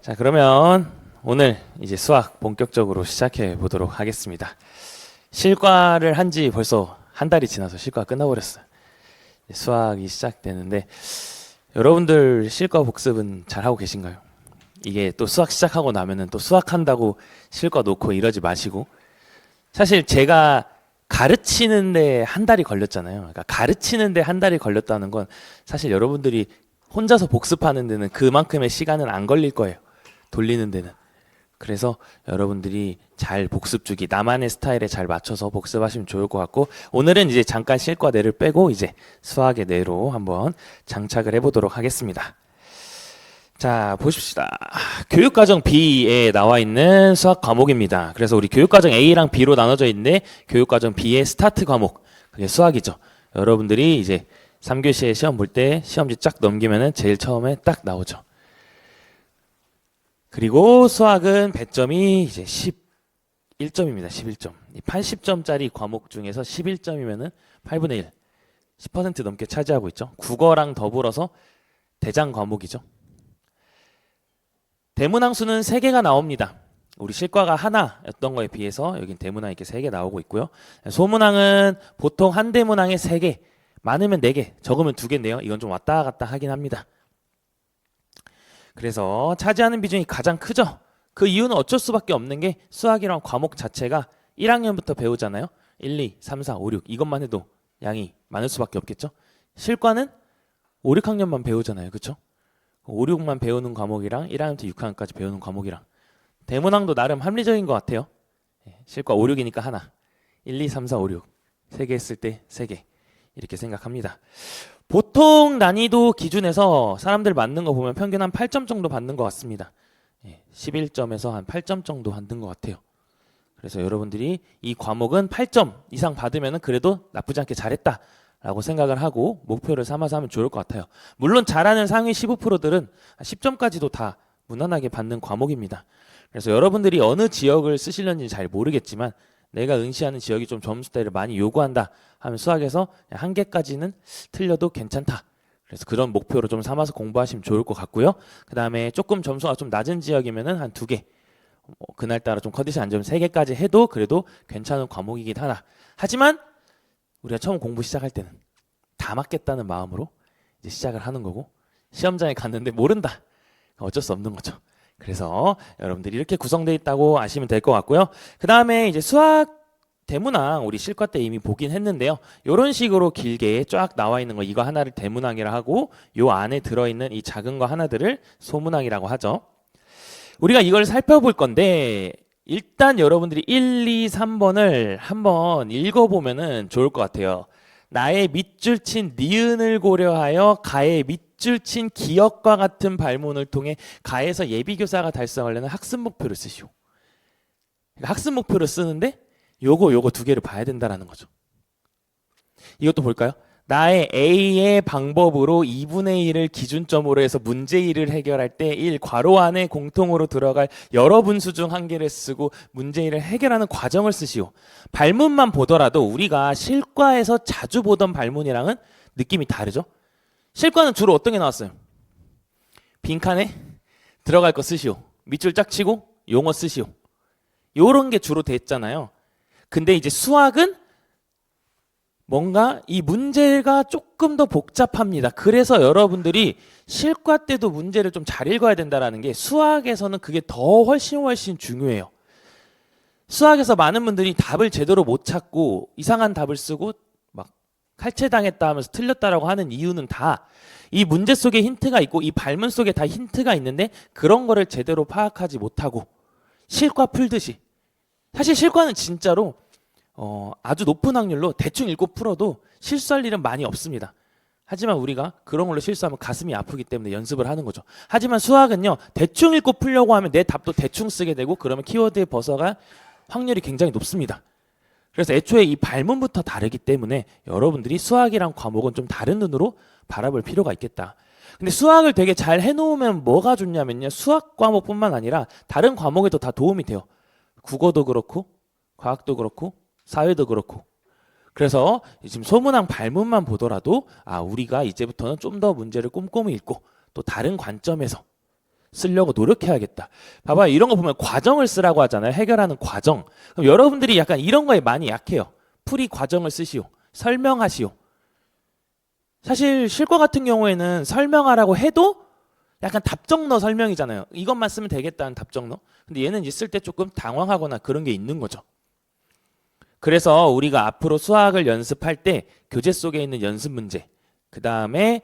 자, 그러면 오늘 이제 수학 본격적으로 시작해 보도록 하겠습니다. 실과를 한 지 벌써 한 달이 지나서 실과가 끝나버렸어요. 수학이 시작되는데 여러분들 실과 복습은 잘 하고 계신가요? 이게 또 수학 시작하고 나면은 또 수학한다고 실과 놓고 이러지 마시고, 사실 제가 가르치는데 한 달이 걸렸잖아요. 그러니까 가르치는데 한 달이 걸렸다는 건 사실 여러분들이 혼자서 복습하는 데는 그만큼의 시간은 안 걸릴 거예요. 돌리는 데는. 그래서 여러분들이 잘 복습 주기, 나만의 스타일에 잘 맞춰서 복습하시면 좋을 것 같고, 오늘은 이제 잠깐 실과 내를 빼고 이제 수학의 내로 한번 장착을 해보도록 하겠습니다. 자, 보십시다. 교육과정 B에 나와 있는 수학 과목입니다. 그래서 우리 교육과정 A랑 B로 나눠져 있는데, 교육과정 B의 스타트 과목, 그게 수학이죠. 여러분들이 이제 3교시에 시험 볼 때 시험지 쫙 넘기면은 제일 처음에 딱 나오죠. 그리고 수학은 배점이 이제 11점입니다. 11점. 80점짜리 과목 중에서 11점이면은 8분의 1. 10% 넘게 차지하고 있죠. 국어랑 더불어서 대장 과목이죠. 대문항수는 3개가 나옵니다. 우리 실과가 하나였던 거에 비해서 여긴 대문항 이렇게 3개 나오고 있고요. 소문항은 보통 한 대문항에 3개, 많으면 4개, 적으면 2개인데요. 이건 좀 왔다 갔다 하긴 합니다. 그래서 차지하는 비중이 가장 크죠. 그 이유는 어쩔 수밖에 없는 게 수학이란 과목 자체가 1학년부터 배우잖아요. 1, 2, 3, 4, 5, 6 이것만 해도 양이 많을 수밖에 없겠죠. 실과는 5, 6학년만 배우잖아요. 그렇죠? 5, 6만 배우는 과목이랑 1학년부터 6학년까지 배우는 과목이랑 대문항도 나름 합리적인 것 같아요. 실과 5, 6이니까 하나, 1, 2, 3, 4, 5, 6 3개 했을 때 3개 이렇게 생각합니다. 보통 난이도 기준에서 사람들 맞는 거 보면 평균 한 8점 정도 받는 것 같습니다. 11점에서 한 8점 정도 받는 것 같아요. 그래서 여러분들이 이 과목은 8점 이상 받으면 그래도 나쁘지 않게 잘했다 라고 생각을 하고 목표를 삼아서 하면 좋을 것 같아요. 물론 잘하는 상위 15%들은 10점까지도 다 무난하게 받는 과목입니다. 그래서 여러분들이 어느 지역을 쓰시려는지 잘 모르겠지만 내가 응시하는 지역이 좀 점수대를 많이 요구한다 하면 수학에서 한 개까지는 틀려도 괜찮다. 그래서 그런 목표로 좀 삼아서 공부하시면 좋을 것 같고요. 그 다음에 조금 점수가 좀 낮은 지역이면은 한 2개, 그날따라 좀 컨디션 안 좋으면 3개까지 해도 그래도 괜찮은 과목이긴 하다. 하지만 우리가 처음 공부 시작할 때는 다 맞겠다는 마음으로 이제 시작을 하는 거고, 시험장에 갔는데 모른다. 어쩔 수 없는 거죠. 그래서 여러분들이 이렇게 구성되어 있다고 아시면 될 것 같고요. 그 다음에 이제 수학 대문항 우리 실과 때 이미 보긴 했는데요. 이런 식으로 길게 쫙 나와 있는 거, 이거 하나를 대문항이라 하고 요 안에 들어있는 이 작은 거 하나들을 소문항이라고 하죠. 우리가 이걸 살펴볼 건데 일단 여러분들이 1, 2, 3번을 한번 읽어보면은 좋을 것 같아요. 나의 밑줄 친 니은을 고려하여 가의 밑줄 친 기역과 같은 발문을 통해 가에서 예비교사가 달성하려는 학습 목표를 쓰시오. 그러니까 학습 목표를 쓰는데 요거 2개를 봐야 된다라는 거죠. 이것도 볼까요? 나의 A의 방법으로 2분의 1을 기준점으로 해서 문제 1을 해결할 때 1 괄호 안에 공통으로 들어갈 여러 분수 중 한 개를 쓰고 문제 1을 해결하는 과정을 쓰시오. 발문만 보더라도 우리가 실과에서 자주 보던 발문이랑은 느낌이 다르죠? 실과는 주로 어떤 게 나왔어요? 빈칸에 들어갈 거 쓰시오. 밑줄 짝 치고 용어 쓰시오. 요런 게 주로 됐잖아요. 근데 이제 수학은 뭔가 이 문제가 조금 더 복잡합니다. 그래서 여러분들이 실과 때도 문제를 좀 잘 읽어야 된다는 게 수학에서는 그게 더 훨씬 중요해요. 수학에서 많은 분들이 답을 제대로 못 찾고 이상한 답을 쓰고 막 칼체당했다 하면서 틀렸다라고 하는 이유는 다 이 문제 속에 힌트가 있고 이 발문 속에 다 힌트가 있는데 그런 거를 제대로 파악하지 못하고 실과 풀듯이, 사실 실과는 진짜로 아주 높은 확률로 대충 읽고 풀어도 실수할 일은 많이 없습니다. 하지만 우리가 그런 걸로 실수하면 가슴이 아프기 때문에 연습을 하는 거죠. 하지만 수학은요, 대충 읽고 풀려고 하면 내 답도 대충 쓰게 되고 그러면 키워드에 벗어갈 확률이 굉장히 높습니다. 그래서 애초에 이 발문부터 다르기 때문에 여러분들이 수학이랑 과목은 좀 다른 눈으로 바라볼 필요가 있겠다. 근데 수학을 되게 잘 해놓으면 뭐가 좋냐면요, 수학 과목뿐만 아니라 다른 과목에도 다 도움이 돼요. 국어도 그렇고 과학도 그렇고 사회도 그렇고. 그래서 지금 소문항 발문만 보더라도 우리가 이제부터는 좀 더 문제를 꼼꼼히 읽고 또 다른 관점에서 쓰려고 노력해야겠다. 봐봐요. 이런 거 보면 과정을 쓰라고 하잖아요. 해결하는 과정. 그럼 여러분들이 약간 이런 거에 많이 약해요. 풀이 과정을 쓰시오. 설명하시오. 사실 실과 같은 경우에는 설명하라고 해도 약간 답정너 설명이잖아요. 이것만 쓰면 되겠다는 답정너. 근데 얘는 있을 때 조금 당황하거나 그런 게 있는 거죠. 그래서 우리가 앞으로 수학을 연습할 때 교재 속에 있는 연습 문제, 그 다음에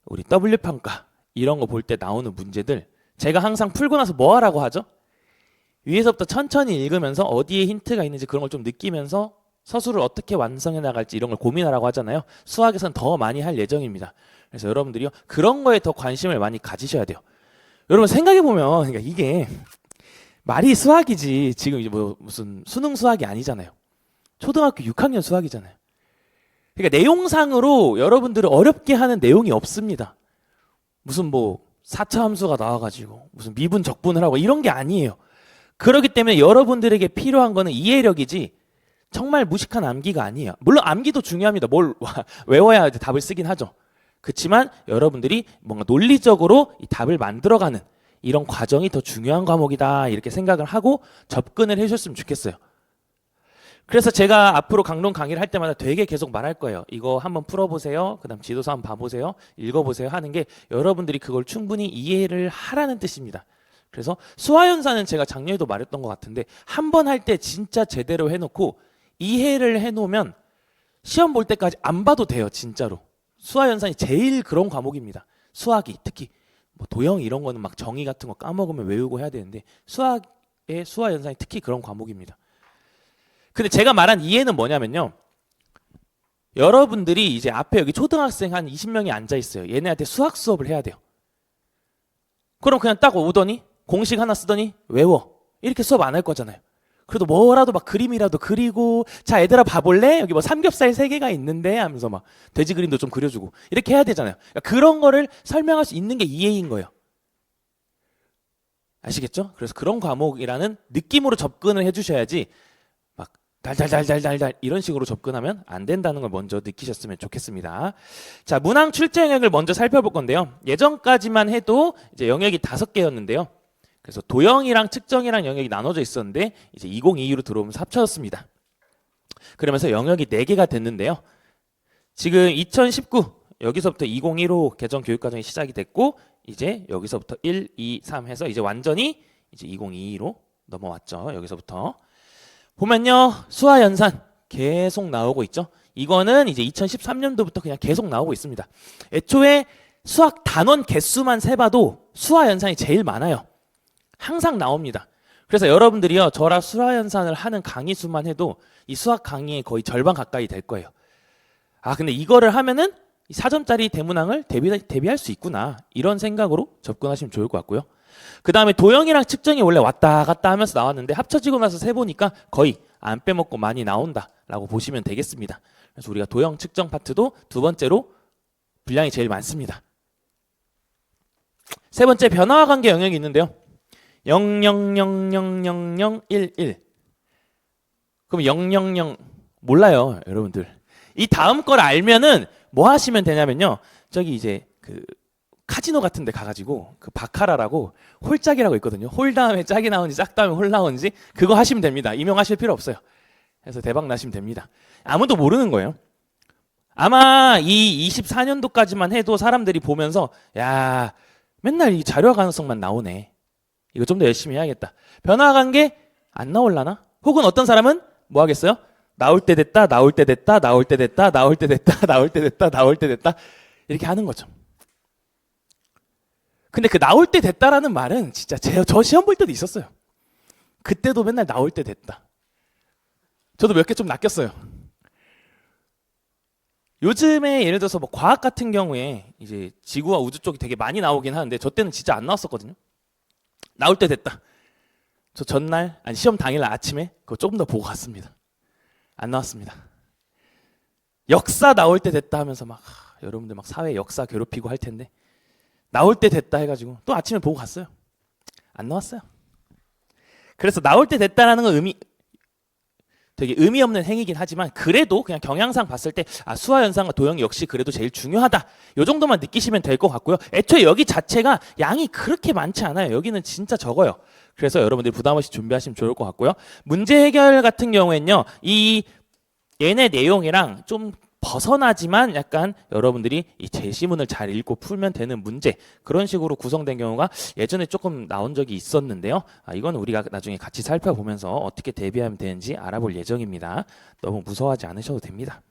우리 W평가 이런 거 볼 때 나오는 문제들, 제가 항상 풀고 나서 뭐 하라고 하죠? 위에서부터 천천히 읽으면서 어디에 힌트가 있는지 그런 걸 좀 느끼면서 서술을 어떻게 완성해 나갈지 이런 걸 고민하라고 하잖아요. 수학에서는 더 많이 할 예정입니다. 그래서 여러분들이요, 그런 거에 더 관심을 많이 가지셔야 돼요. 여러분 생각해 보면, 그러니까 이게 말이 수학이지 지금 이제 뭐 무슨 수능 수학이 아니잖아요. 초등학교 6학년 수학이잖아요. 그러니까 내용상으로 여러분들을 어렵게 하는 내용이 없습니다. 무슨 뭐 4차 함수가 나와가지고 무슨 미분 적분을 하고 이런 게 아니에요. 그렇기 때문에 여러분들에게 필요한 거는 이해력이지 정말 무식한 암기가 아니에요. 물론 암기도 중요합니다. 뭘 외워야 답을 쓰긴 하죠. 그렇지만 여러분들이 뭔가 논리적으로 이 답을 만들어가는 이런 과정이 더 중요한 과목이다 이렇게 생각을 하고 접근을 해주셨으면 좋겠어요. 그래서 제가 앞으로 강론 강의를 할 때마다 되게 계속 말할 거예요. 이거 한번 풀어보세요. 그 다음 지도서 한번 봐보세요. 읽어보세요 하는 게 여러분들이 그걸 충분히 이해를 하라는 뜻입니다. 그래서 수화연산은 제가 작년에도 말했던 것 같은데 한 번 할 때 진짜 제대로 해놓고 이해를 해놓으면 시험 볼 때까지 안 봐도 돼요. 진짜로. 수화연산이 제일 그런 과목입니다. 수학이 특히 뭐 도형 이런 거는 막 정의 같은 거 까먹으면 외우고 해야 되는데 수학의 수화연산이 특히 그런 과목입니다. 근데 제가 말한 이해는 뭐냐면요, 여러분들이 이제 앞에 여기 초등학생 한 20명이 앉아 있어요. 얘네한테 수학 수업을 해야 돼요. 그럼 그냥 딱 오더니 공식 하나 쓰더니 외워 이렇게 수업 안 할 거잖아요. 그래도 뭐라도 막 그림이라도 그리고, 자 얘들아 봐볼래? 여기 뭐 삼겹살 3개가 있는데 하면서 막 돼지 그림도 좀 그려주고 이렇게 해야 되잖아요. 그러니까 그런 거를 설명할 수 있는 게 이해인 거예요. 아시겠죠? 그래서 그런 과목이라는 느낌으로 접근을 해주셔야지 막 달달달달달달 이런 식으로 접근하면 안 된다는 걸 먼저 느끼셨으면 좋겠습니다. 자, 문항 출제 영역을 먼저 살펴볼 건데요. 예전까지만 해도 이제 영역이 5개였는데요. 그래서 도형이랑 측정이랑 영역이 나눠져 있었는데 이제 2022로 들어오면서 합쳐졌습니다. 그러면서 영역이 4개가 됐는데요. 지금 2019 여기서부터 2015 개정 교육과정이 시작이 됐고 이제 여기서부터 1, 2, 3 해서 이제 완전히 이제 2022로 넘어왔죠. 여기서부터 보면요, 수화연산 계속 나오고 있죠. 이거는 이제 2013년도부터 그냥 계속 나오고 있습니다. 애초에 수학 단원 개수만 세봐도 수화연산이 제일 많아요. 항상 나옵니다. 그래서 여러분들이요, 저랑 수화연산을 하는 강의 수만 해도 이 수학 강의의 거의 절반 가까이 될 거예요. 아, 근데 이거를 하면은 4점짜리 대문항을 대비할 수 있구나, 이런 생각으로 접근하시면 좋을 것 같고요. 그 다음에 도형이랑 측정이 원래 왔다 갔다 하면서 나왔는데 합쳐지고 나서 세보니까 거의 안 빼먹고 많이 나온다라고 보시면 되겠습니다. 그래서 우리가 도형 측정 파트도 두 번째로 분량이 제일 많습니다. 세 번째, 변화와 관계 영역이 있는데요. 0000011. 그럼 000 몰라요, 여러분들. 이 다음 걸 알면은 뭐 하시면 되냐면요, 저기 이제 그 카지노 같은 데 가가지고 그 바카라라고 홀짝이라고 있거든요. 홀 다음에 짝이 나오는지 짝 다음에 홀 나오는지 그거 하시면 됩니다. 임용하실 필요 없어요. 그래서 대박 나시면 됩니다. 아무도 모르는 거예요. 아마 이 24년도까지만 해도 사람들이 보면서 야, 맨날 이 자료화 가능성만 나오네, 이거 좀 더 열심히 해야겠다. 변화 관계 안 나올라나? 혹은 어떤 사람은 뭐 하겠어요? 나올 때 됐다, 나올 때 됐다, 나올 때 됐다, 나올 때 됐다, 나올 때 됐다, 나올 때 됐다, 이렇게 하는 거죠. 근데 그 나올 때 됐다라는 말은 진짜 저 시험 볼 때도 있었어요. 그때도 맨날 나올 때 됐다. 저도 몇 개 좀 낚였어요. 요즘에 예를 들어서 뭐 과학 같은 경우에 이제 지구와 우주 쪽이 되게 많이 나오긴 하는데 저 때는 진짜 안 나왔었거든요. 나올 때 됐다. 저 전날, 아니 시험 당일날 아침에 그거 조금 더 보고 갔습니다. 안 나왔습니다. 역사 나올 때 됐다 하면서 막 여러분들 막 사회 역사 괴롭히고 할 텐데 나올 때 됐다 해가지고 또 아침에 보고 갔어요. 안 나왔어요. 그래서 나올 때 됐다라는 건 되게 의미 없는 행위긴 하지만 그래도 그냥 경향상 봤을 때 수화 연산과 도형 역시 그래도 제일 중요하다. 요 정도만 느끼시면 될 것 같고요. 애초에 여기 자체가 양이 그렇게 많지 않아요. 여기는 진짜 적어요. 그래서 여러분들이 부담 없이 준비하시면 좋을 것 같고요. 문제 해결 같은 경우에는요. 이 얘네 내용이랑 좀 벗어나지만 약간 여러분들이 이 제시문을 잘 읽고 풀면 되는 문제, 그런 식으로 구성된 경우가 예전에 조금 나온 적이 있었는데요. 이건 우리가 나중에 같이 살펴보면서 어떻게 대비하면 되는지 알아볼 예정입니다. 너무 무서워하지 않으셔도 됩니다.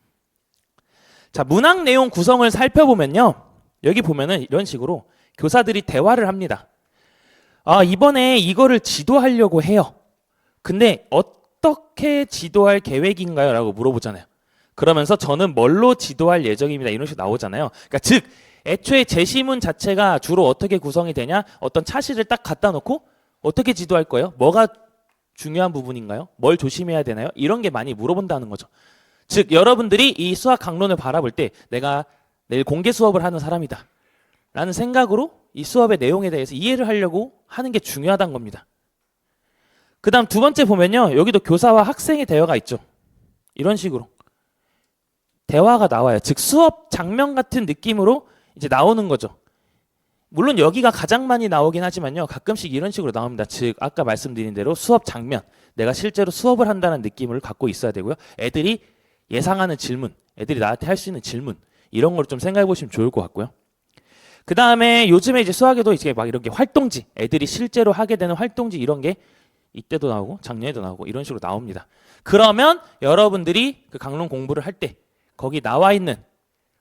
자, 문항 내용 구성을 살펴보면요. 여기 보면은 이런 식으로 교사들이 대화를 합니다. 이번에 이거를 지도하려고 해요. 근데 어떻게 지도할 계획인가요? 라고 물어보잖아요. 그러면서 저는 뭘로 지도할 예정입니다. 이런 식으로 나오잖아요. 그러니까 즉 애초에 제시문 자체가 주로 어떻게 구성이 되냐? 어떤 차시를 딱 갖다 놓고 어떻게 지도할 거예요? 뭐가 중요한 부분인가요? 뭘 조심해야 되나요? 이런 게 많이 물어본다는 거죠. 즉 여러분들이 이 수학 강론을 바라볼 때 내가 내일 공개 수업을 하는 사람이다 라는 생각으로 이 수업의 내용에 대해서 이해를 하려고 하는 게 중요하다는 겁니다. 그 다음 두 번째 보면요. 여기도 교사와 학생의 대화가 있죠. 이런 식으로 대화가 나와요. 즉 수업 장면 같은 느낌으로 이제 나오는 거죠. 물론 여기가 가장 많이 나오긴 하지만요. 가끔씩 이런 식으로 나옵니다. 즉 아까 말씀드린 대로 수업 장면, 내가 실제로 수업을 한다는 느낌을 갖고 있어야 되고요. 애들이 예상하는 질문, 애들이 나한테 할 수 있는 질문, 이런 걸 좀 생각해 보시면 좋을 것 같고요. 그 다음에 요즘에 이제 수학에도 이제 막 이런 게 활동지, 애들이 실제로 하게 되는 활동지 이런 게 이때도 나오고 작년에도 나오고 이런 식으로 나옵니다. 그러면 여러분들이 그 강론 공부를 할 때 거기 나와 있는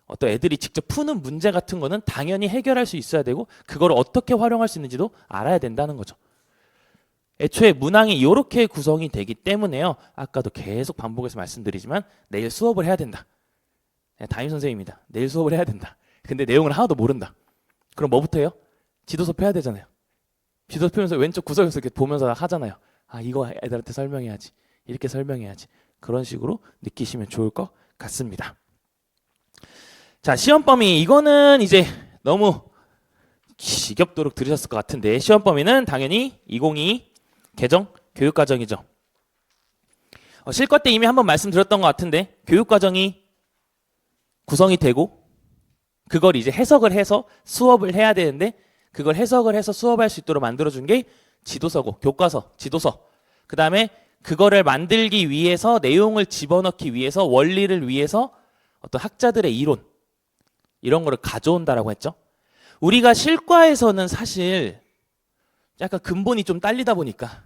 어떤 애들이 직접 푸는 문제 같은 거는 당연히 해결할 수 있어야 되고 그걸 어떻게 활용할 수 있는지도 알아야 된다는 거죠. 애초에 문항이 이렇게 구성이 되기 때문에요. 아까도 계속 반복해서 말씀드리지만 내일 수업을 해야 된다. 담임 선생님입니다. 내일 수업을 해야 된다. 근데 내용을 하나도 모른다. 그럼 뭐부터 해요? 지도서 펴야 되잖아요. 지도서 펴면서 왼쪽 구석에서 이렇게 보면서 하잖아요. 이거 애들한테 설명해야지. 이렇게 설명해야지. 그런 식으로 느끼시면 좋을 것 같습니다. 자, 시험 범위 이거는 이제 너무 지겹도록 들으셨을 것 같은데 시험 범위는 당연히 2022 개정 교육과정이죠. 실과 때 이미 한번 말씀드렸던 것 같은데 교육과정이 구성이 되고 그걸 이제 해석을 해서 수업을 해야 되는데 그걸 해석을 해서 수업할 수 있도록 만들어준 게 지도서고 교과서, 지도서. 그 다음에 그거를 만들기 위해서 내용을 집어넣기 위해서 원리를 위해서 어떤 학자들의 이론 이런 거를 가져온다라고 했죠. 우리가 실과에서는 사실 약간 근본이 좀 딸리다 보니까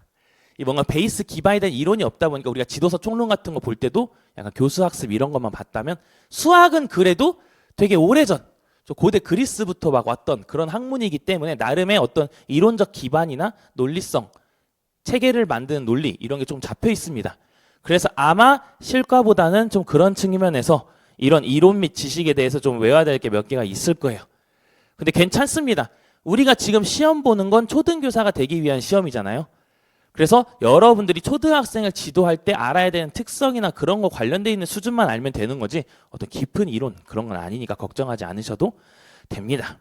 이 뭔가 베이스 기반이 된 이론이 없다 보니까 우리가 지도서 총론 같은 거 볼 때도 약간 교수학습 이런 것만 봤다면 수학은 그래도 되게 오래전 고대 그리스부터 막 왔던 그런 학문이기 때문에 나름의 어떤 이론적 기반이나 논리성 체계를 만드는 논리 이런 게 좀 잡혀 있습니다. 그래서 아마 실과보다는 좀 그런 측면에서 이런 이론 및 지식에 대해서 좀 외워야 될 게 몇 개가 있을 거예요. 근데 괜찮습니다. 우리가 지금 시험 보는 건 초등교사가 되기 위한 시험이잖아요. 그래서 여러분들이 초등학생을 지도할 때 알아야 되는 특성이나 그런 거 관련돼 있는 수준만 알면 되는 거지 어떤 깊은 이론 그런 건 아니니까 걱정하지 않으셔도 됩니다.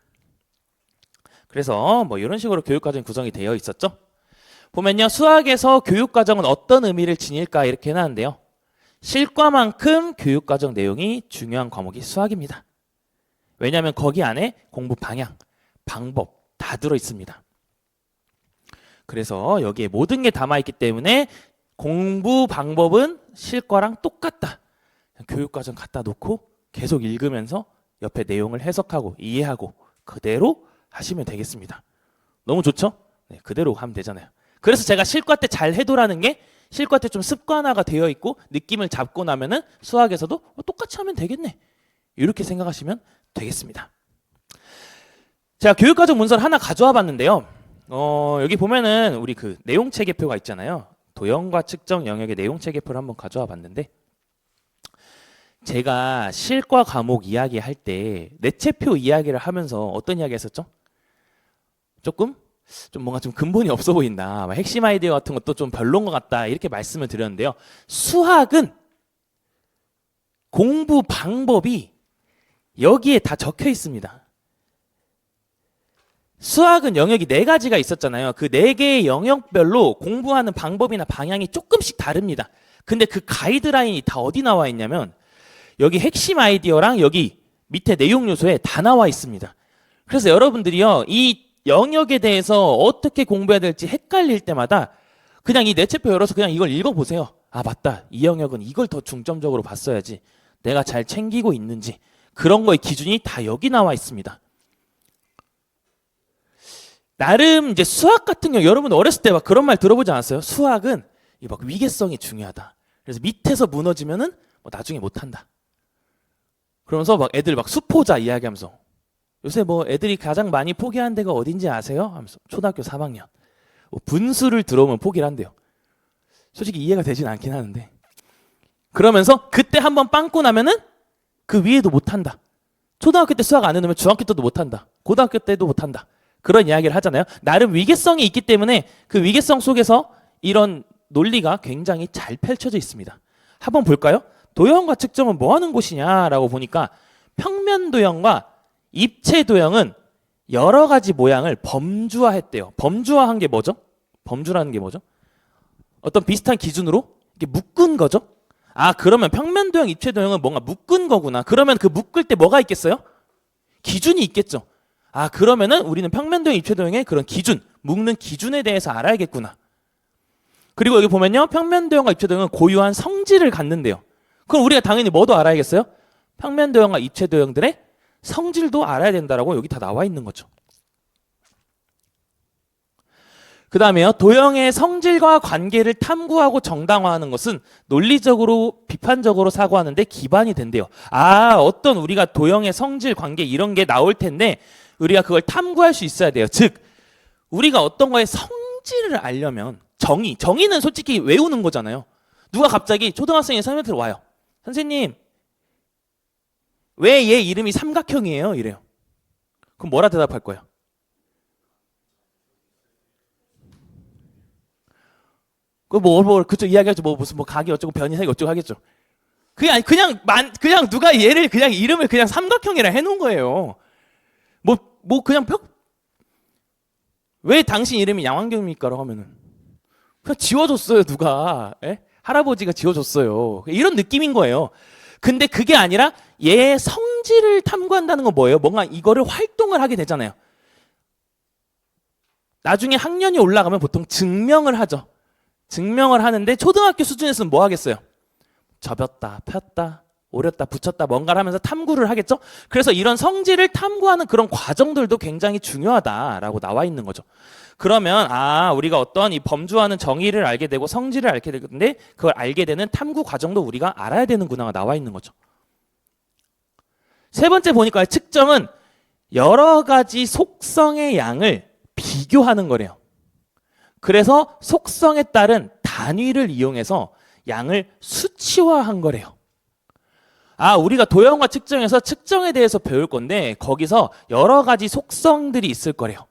그래서 뭐 이런 식으로 교육과정이 구성이 되어 있었죠. 보면요. 수학에서 교육과정은 어떤 의미를 지닐까 이렇게 해놨는데요. 실과만큼 교육과정 내용이 중요한 과목이 수학입니다. 왜냐하면 거기 안에 공부 방향, 방법 다 들어있습니다. 그래서 여기에 모든 게 담아있기 때문에 공부 방법은 실과랑 똑같다. 교육과정 갖다 놓고 계속 읽으면서 옆에 내용을 해석하고 이해하고 그대로 하시면 되겠습니다. 너무 좋죠? 네, 그대로 하면 되잖아요. 그래서 제가 실과 때 잘 해도라는 게 실과 때 좀 습관화가 되어 있고 느낌을 잡고 나면은 수학에서도 똑같이 하면 되겠네. 이렇게 생각하시면 되겠습니다. 제가 교육과정 문서를 하나 가져와 봤는데요. 여기 보면은 우리 그 내용 체계표가 있잖아요. 도형과 측정 영역의 내용 체계표를 한번 가져와 봤는데 제가 실과 과목 이야기할 때 내체표 이야기를 하면서 어떤 이야기 했었죠? 조금 좀 뭔가 좀 근본이 없어 보인다. 핵심 아이디어 같은 것도 좀 별론 것 같다. 이렇게 말씀을 드렸는데요. 수학은 공부 방법이 여기에 다 적혀 있습니다. 수학은 영역이 4가지가 있었잖아요. 그 4개의 영역별로 공부하는 방법이나 방향이 조금씩 다릅니다. 근데 그 가이드라인이 다 어디 나와 있냐면 여기 핵심 아이디어랑 여기 밑에 내용 요소에 다 나와 있습니다. 그래서 여러분들이요, 이 영역에 대해서 어떻게 공부해야 될지 헷갈릴 때마다 그냥 이 내체표 열어서 그냥 이걸 읽어보세요. 아, 맞다. 이 영역은 이걸 더 중점적으로 봤어야지. 내가 잘 챙기고 있는지. 그런 거의 기준이 다 여기 나와 있습니다. 나름 이제 수학 같은 경우 여러분 어렸을 때 막 그런 말 들어보지 않았어요? 수학은 이 막 위계성이 중요하다. 그래서 밑에서 무너지면은 뭐 나중에 못한다. 그러면서 막 애들 막 수포자 이야기하면서 요새 뭐 애들이 가장 많이 포기하는 데가 어딘지 아세요? 하면서 초등학교 3학년 뭐 분수를 들어오면 포기를 한대요. 솔직히 이해가 되진 않긴 하는데 그러면서 그때 한번 빵꾸 나면은 그 위에도 못한다. 초등학교 때 수학 안 해놓으면 중학교 때도 못한다. 고등학교 때도 못한다. 그런 이야기를 하잖아요. 나름 위계성이 있기 때문에 그 위계성 속에서 이런 논리가 굉장히 잘 펼쳐져 있습니다. 한번 볼까요? 도형과 측정은 뭐 하는 곳이냐라고 보니까 평면 도형과 입체 도형은 여러 가지 모양을 범주화했대요. 범주화한 게 뭐죠? 범주라는 게 뭐죠? 어떤 비슷한 기준으로 이렇게 묶은 거죠? 아, 그러면 평면 도형, 입체 도형은 뭔가 묶은 거구나. 그러면 그 묶을 때 뭐가 있겠어요? 기준이 있겠죠. 아, 그러면은 우리는 평면 도형, 입체 도형의 그런 기준, 묶는 기준에 대해서 알아야겠구나. 그리고 여기 보면요, 평면 도형과 입체 도형은 고유한 성질을 갖는데요. 그럼 우리가 당연히 뭐도 알아야겠어요? 평면 도형과 입체 도형들의 성질도 알아야 된다라고 여기 다 나와 있는 거죠. 그 다음에요, 도형의 성질과 관계를 탐구하고 정당화하는 것은 논리적으로 비판적으로 사고하는데 기반이 된대요. 아, 어떤 우리가 도형의 성질, 관계 이런 게 나올 텐데 우리가 그걸 탐구할 수 있어야 돼요. 즉 우리가 어떤 거의 성질을 알려면 정의는 솔직히 외우는 거잖아요. 누가 갑자기 초등학생이 선생님한테 와요. 선생님, 왜 얘 이름이 삼각형이에요? 이래요. 그럼 뭐라 대답할 거예요? 그쪽 이야기하죠. 무슨 각이 어쩌고 변이사기 어쩌고 하겠죠. 그게 아니, 그냥 누가 얘를 그냥 이름을 그냥 삼각형이라 해놓은 거예요. 그냥 왜 당신 이름이 양환경입니까라고 하면은 그냥 지워줬어요, 누가. 에? 할아버지가 지워줬어요. 이런 느낌인 거예요. 근데 그게 아니라 얘의 성질을 탐구한다는 건 뭐예요? 뭔가 이거를 활동을 하게 되잖아요. 나중에 학년이 올라가면 보통 증명을 하죠. 증명을 하는데 초등학교 수준에서는 뭐 하겠어요? 접였다, 폈다, 오렸다, 붙였다 뭔가를 하면서 탐구를 하겠죠? 그래서 이런 성질을 탐구하는 그런 과정들도 굉장히 중요하다라고 나와 있는 거죠. 그러면 우리가 어떤 이 범주화는 정의를 알게 되고 성질을 알게 되는데 그걸 알게 되는 탐구 과정도 우리가 알아야 되는구나가 나와 있는 거죠. 세 번째 보니까 측정은 여러 가지 속성의 양을 비교하는 거래요. 그래서 속성에 따른 단위를 이용해서 양을 수치화한 거래요. 우리가 도형과 측정에서 측정에 대해서 배울 건데 거기서 여러 가지 속성들이 있을 거래요.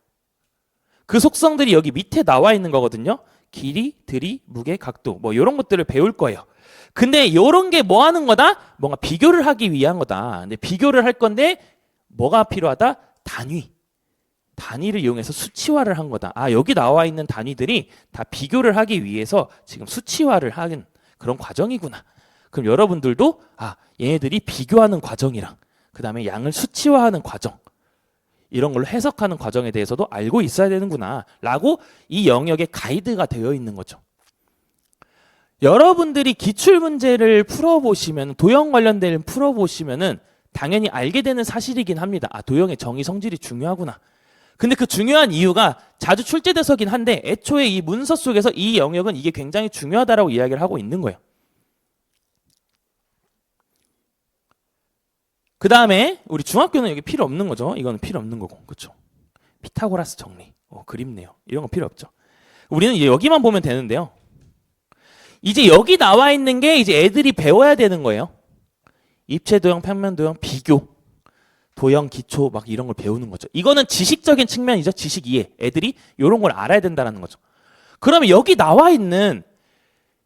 그 속성들이 여기 밑에 나와 있는 거거든요. 길이, 들이, 무게, 각도 뭐 이런 것들을 배울 거예요. 근데 이런 게 뭐 하는 거다? 뭔가 비교를 하기 위한 거다. 근데 비교를 할 건데 뭐가 필요하다? 단위를 이용해서 수치화를 한 거다. 여기 나와 있는 단위들이 다 비교를 하기 위해서 지금 수치화를 하는 그런 과정이구나. 그럼 여러분들도 얘네들이 비교하는 과정이랑 그 다음에 양을 수치화하는 과정 이런 걸로 해석하는 과정에 대해서도 알고 있어야 되는구나 라고 이 영역의 가이드가 되어 있는 거죠. 여러분들이 기출문제를 풀어보시면 도형 관련된 풀어보시면은 당연히 알게 되는 사실이긴 합니다. 도형의 정의 성질이 중요하구나. 근데 그 중요한 이유가 자주 출제돼서긴 한데 애초에 이 문서 속에서 이 영역은 이게 굉장히 중요하다라고 이야기를 하고 있는 거예요. 그 다음에 우리 중학교는 여기 필요 없는 거죠. 이거는 필요 없는 거고, 그렇죠? 피타고라스 정리, 그립네요. 이런 거 필요 없죠. 우리는 이제 여기만 보면 되는데요. 이제 여기 나와 있는 게 이제 애들이 배워야 되는 거예요. 입체 도형, 평면 도형, 비교, 도형, 기초 막 이런 걸 배우는 거죠. 이거는 지식적인 측면이죠. 지식 이해. 애들이 이런 걸 알아야 된다는 거죠. 그러면 여기 나와 있는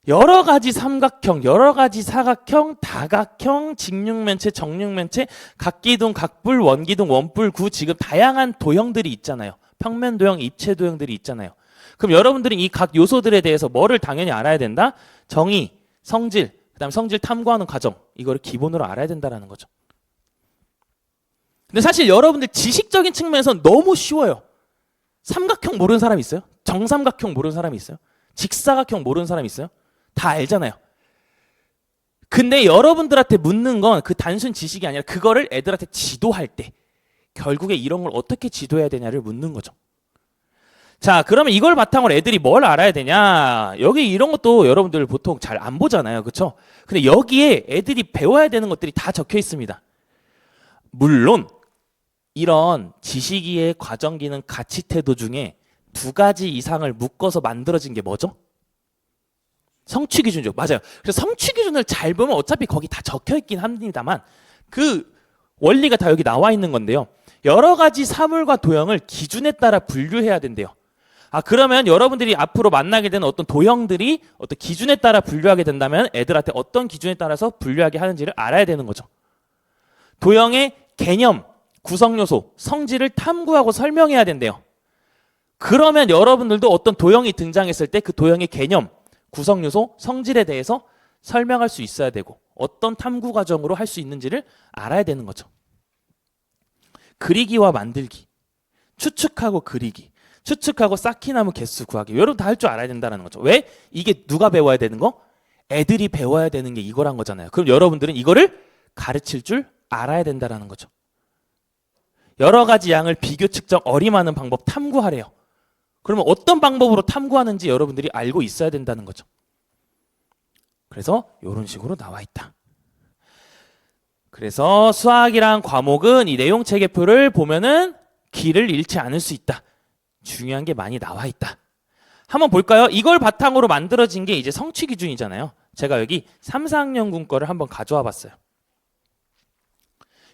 여러 가지 삼각형, 여러 가지 사각형, 다각형, 직육면체, 정육면체, 각기둥, 각불, 원기둥, 원뿔, 구 지금 다양한 도형들이 있잖아요. 평면 도형, 입체 도형들이 있잖아요. 그럼 여러분들이 이 각 요소들에 대해서 뭐를 당연히 알아야 된다? 정의, 성질, 그다음에 성질 탐구하는 과정, 이거를 기본으로 알아야 된다는 거죠. 근데 사실 여러분들 지식적인 측면에서 너무 쉬워요. 삼각형 모르는 사람 있어요? 정삼각형 모르는 사람 있어요? 직사각형 모르는 사람 있어요? 다 알잖아요. 근데 여러분들한테 묻는 건 그 단순 지식이 아니라 그거를 애들한테 지도할 때 결국에 이런 걸 어떻게 지도해야 되냐를 묻는 거죠. 자, 그러면 이걸 바탕으로 애들이 뭘 알아야 되냐? 여기 이런 것도 여러분들 보통 잘 안 보잖아요. 그렇죠? 근데 여기에 애들이 배워야 되는 것들이 다 적혀 있습니다. 물론 이런 지식이의 과정기능 가치 태도 중에 2가지 이상을 묶어서 만들어진 게 뭐죠? 성취 기준이죠. 맞아요. 그래서 성취 기준을 잘 보면 어차피 거기 다 적혀 있긴 합니다만 그 원리가 다 여기 나와 있는 건데요. 여러 가지 사물과 도형을 기준에 따라 분류해야 된대요. 그러면 여러분들이 앞으로 만나게 되는 어떤 도형들이 어떤 기준에 따라 분류하게 된다면 애들한테 어떤 기준에 따라서 분류하게 하는지를 알아야 되는 거죠. 도형의 개념, 구성 요소, 성질을 탐구하고 설명해야 된대요. 그러면 여러분들도 어떤 도형이 등장했을 때 그 도형의 개념, 구성 요소, 성질에 대해서 설명할 수 있어야 되고 어떤 탐구 과정으로 할 수 있는지를 알아야 되는 거죠. 그리기와 만들기, 추측하고 그리기, 추측하고 쌓기나무 개수 구하기, 여러분 다 할 줄 알아야 된다는 거죠. 왜? 이게 누가 배워야 되는 거? 애들이 배워야 되는 게 이거란 거잖아요. 그럼 여러분들은 이거를 가르칠 줄 알아야 된다는 거죠. 여러 가지 양을 비교 측정 어림하는 방법 탐구하래요. 그러면 어떤 방법으로 탐구하는지 여러분들이 알고 있어야 된다는 거죠. 그래서 이런 식으로 나와 있다. 그래서 수학이란 과목은 이 내용 체계표를 보면은 길을 잃지 않을 수 있다. 중요한 게 많이 나와 있다. 한번 볼까요? 이걸 바탕으로 만들어진 게 이제 성취 기준이잖아요. 제가 여기 3, 4학년군 거를 한번 가져와 봤어요.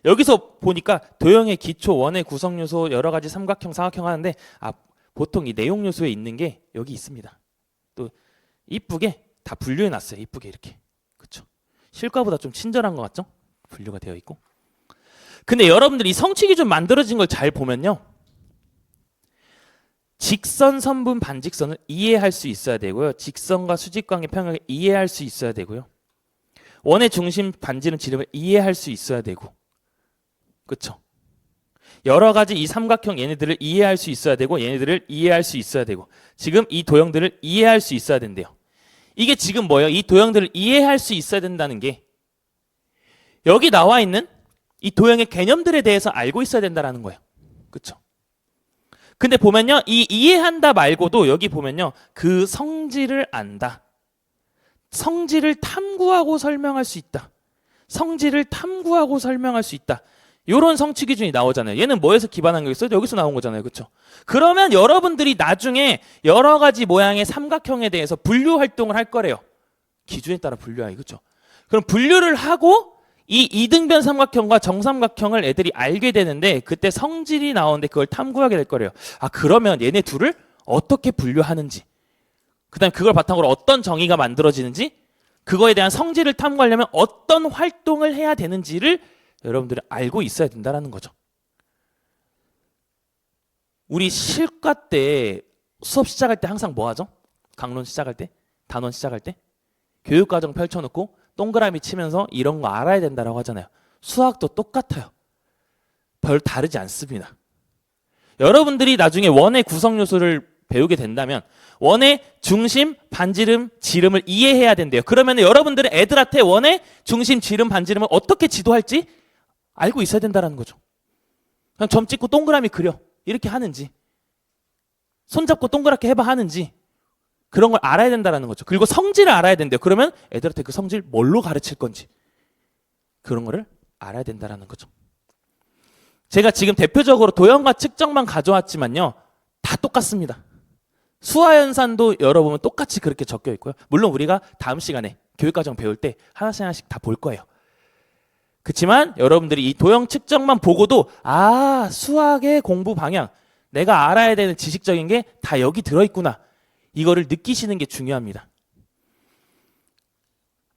여기서 보니까 도형의 기초, 원의 구성 요소, 여러 가지 삼각형, 사각형 하는데 보통 이 내용 요소에 있는 게 여기 있습니다. 또 이쁘게 다 분류해 놨어요. 이쁘게 이렇게. 그렇죠? 실과보다 좀 친절한 것 같죠? 분류가 되어 있고. 근데 여러분들이 성취 기준 만들어진 걸 잘 보면요. 직선, 선분, 반직선을 이해할 수 있어야 되고요. 직선과 수직관계 평행을 이해할 수 있어야 되고요. 원의 중심, 반지름, 지름을 이해할 수 있어야 되고. 그렇죠? 여러 가지 이 삼각형 얘네들을 이해할 수 있어야 되고 얘네들을 이해할 수 있어야 되고 지금 이 도형들을 이해할 수 있어야 된대요. 이게 지금 뭐예요? 이 도형들을 이해할 수 있어야 된다는 게 여기 나와 있는 이 도형의 개념들에 대해서 알고 있어야 된다는 거예요. 그렇죠? 근데 보면요. 이 이해한다 말고도 여기 보면요. 그 성질을 안다. 성질을 탐구하고 설명할 수 있다. 성질을 탐구하고 설명할 수 있다. 이런 성취 기준이 나오잖아요. 얘는 뭐에서 기반한 거겠어요? 여기서 나온 거잖아요. 그렇죠? 그러면 여러분들이 나중에 여러 가지 모양의 삼각형에 대해서 분류 활동을 할 거래요. 기준에 따라 분류하기. 그렇죠? 그럼 분류를 하고 이 이등변 삼각형과 정삼각형을 애들이 알게 되는데 그때 성질이 나오는데 그걸 탐구하게 될 거래요. 그러면 얘네 둘을 어떻게 분류하는지 그다음에 그걸 바탕으로 어떤 정의가 만들어지는지 그거에 대한 성질을 탐구하려면 어떤 활동을 해야 되는지를 여러분들이 알고 있어야 된다는 거죠. 우리 실과 때 수업 시작할 때 항상 뭐 하죠? 강론 시작할 때? 단원 시작할 때? 교육과정 펼쳐놓고 동그라미 치면서 이런 거 알아야 된다라고 하잖아요. 수학도 똑같아요. 별 다르지 않습니다. 여러분들이 나중에 원의 구성 요소를 배우게 된다면 원의 중심, 반지름, 지름을 이해해야 된대요. 그러면 여러분들은 애들한테 원의 중심, 지름, 반지름을 어떻게 지도할지 알고 있어야 된다는 거죠. 그냥 점 찍고 동그라미 그려 이렇게 하는지 손잡고 동그랗게 해봐 하는지 그런 걸 알아야 된다는 거죠. 그리고 성질을 알아야 된대요. 그러면 애들한테 그 성질 뭘로 가르칠 건지 그런 거를 알아야 된다는 거죠. 제가 지금 대표적으로 도형과 측정만 가져왔지만요. 다 똑같습니다. 수화연산도 열어보면 똑같이 그렇게 적혀 있고요. 물론 우리가 다음 시간에 교육과정 배울 때 하나씩 하나씩 다 볼 거예요. 그렇지만 여러분들이 이 도형 측정만 보고도 수학의 공부 방향 내가 알아야 되는 지식적인 게 다 여기 들어있구나. 이거를 느끼시는 게 중요합니다.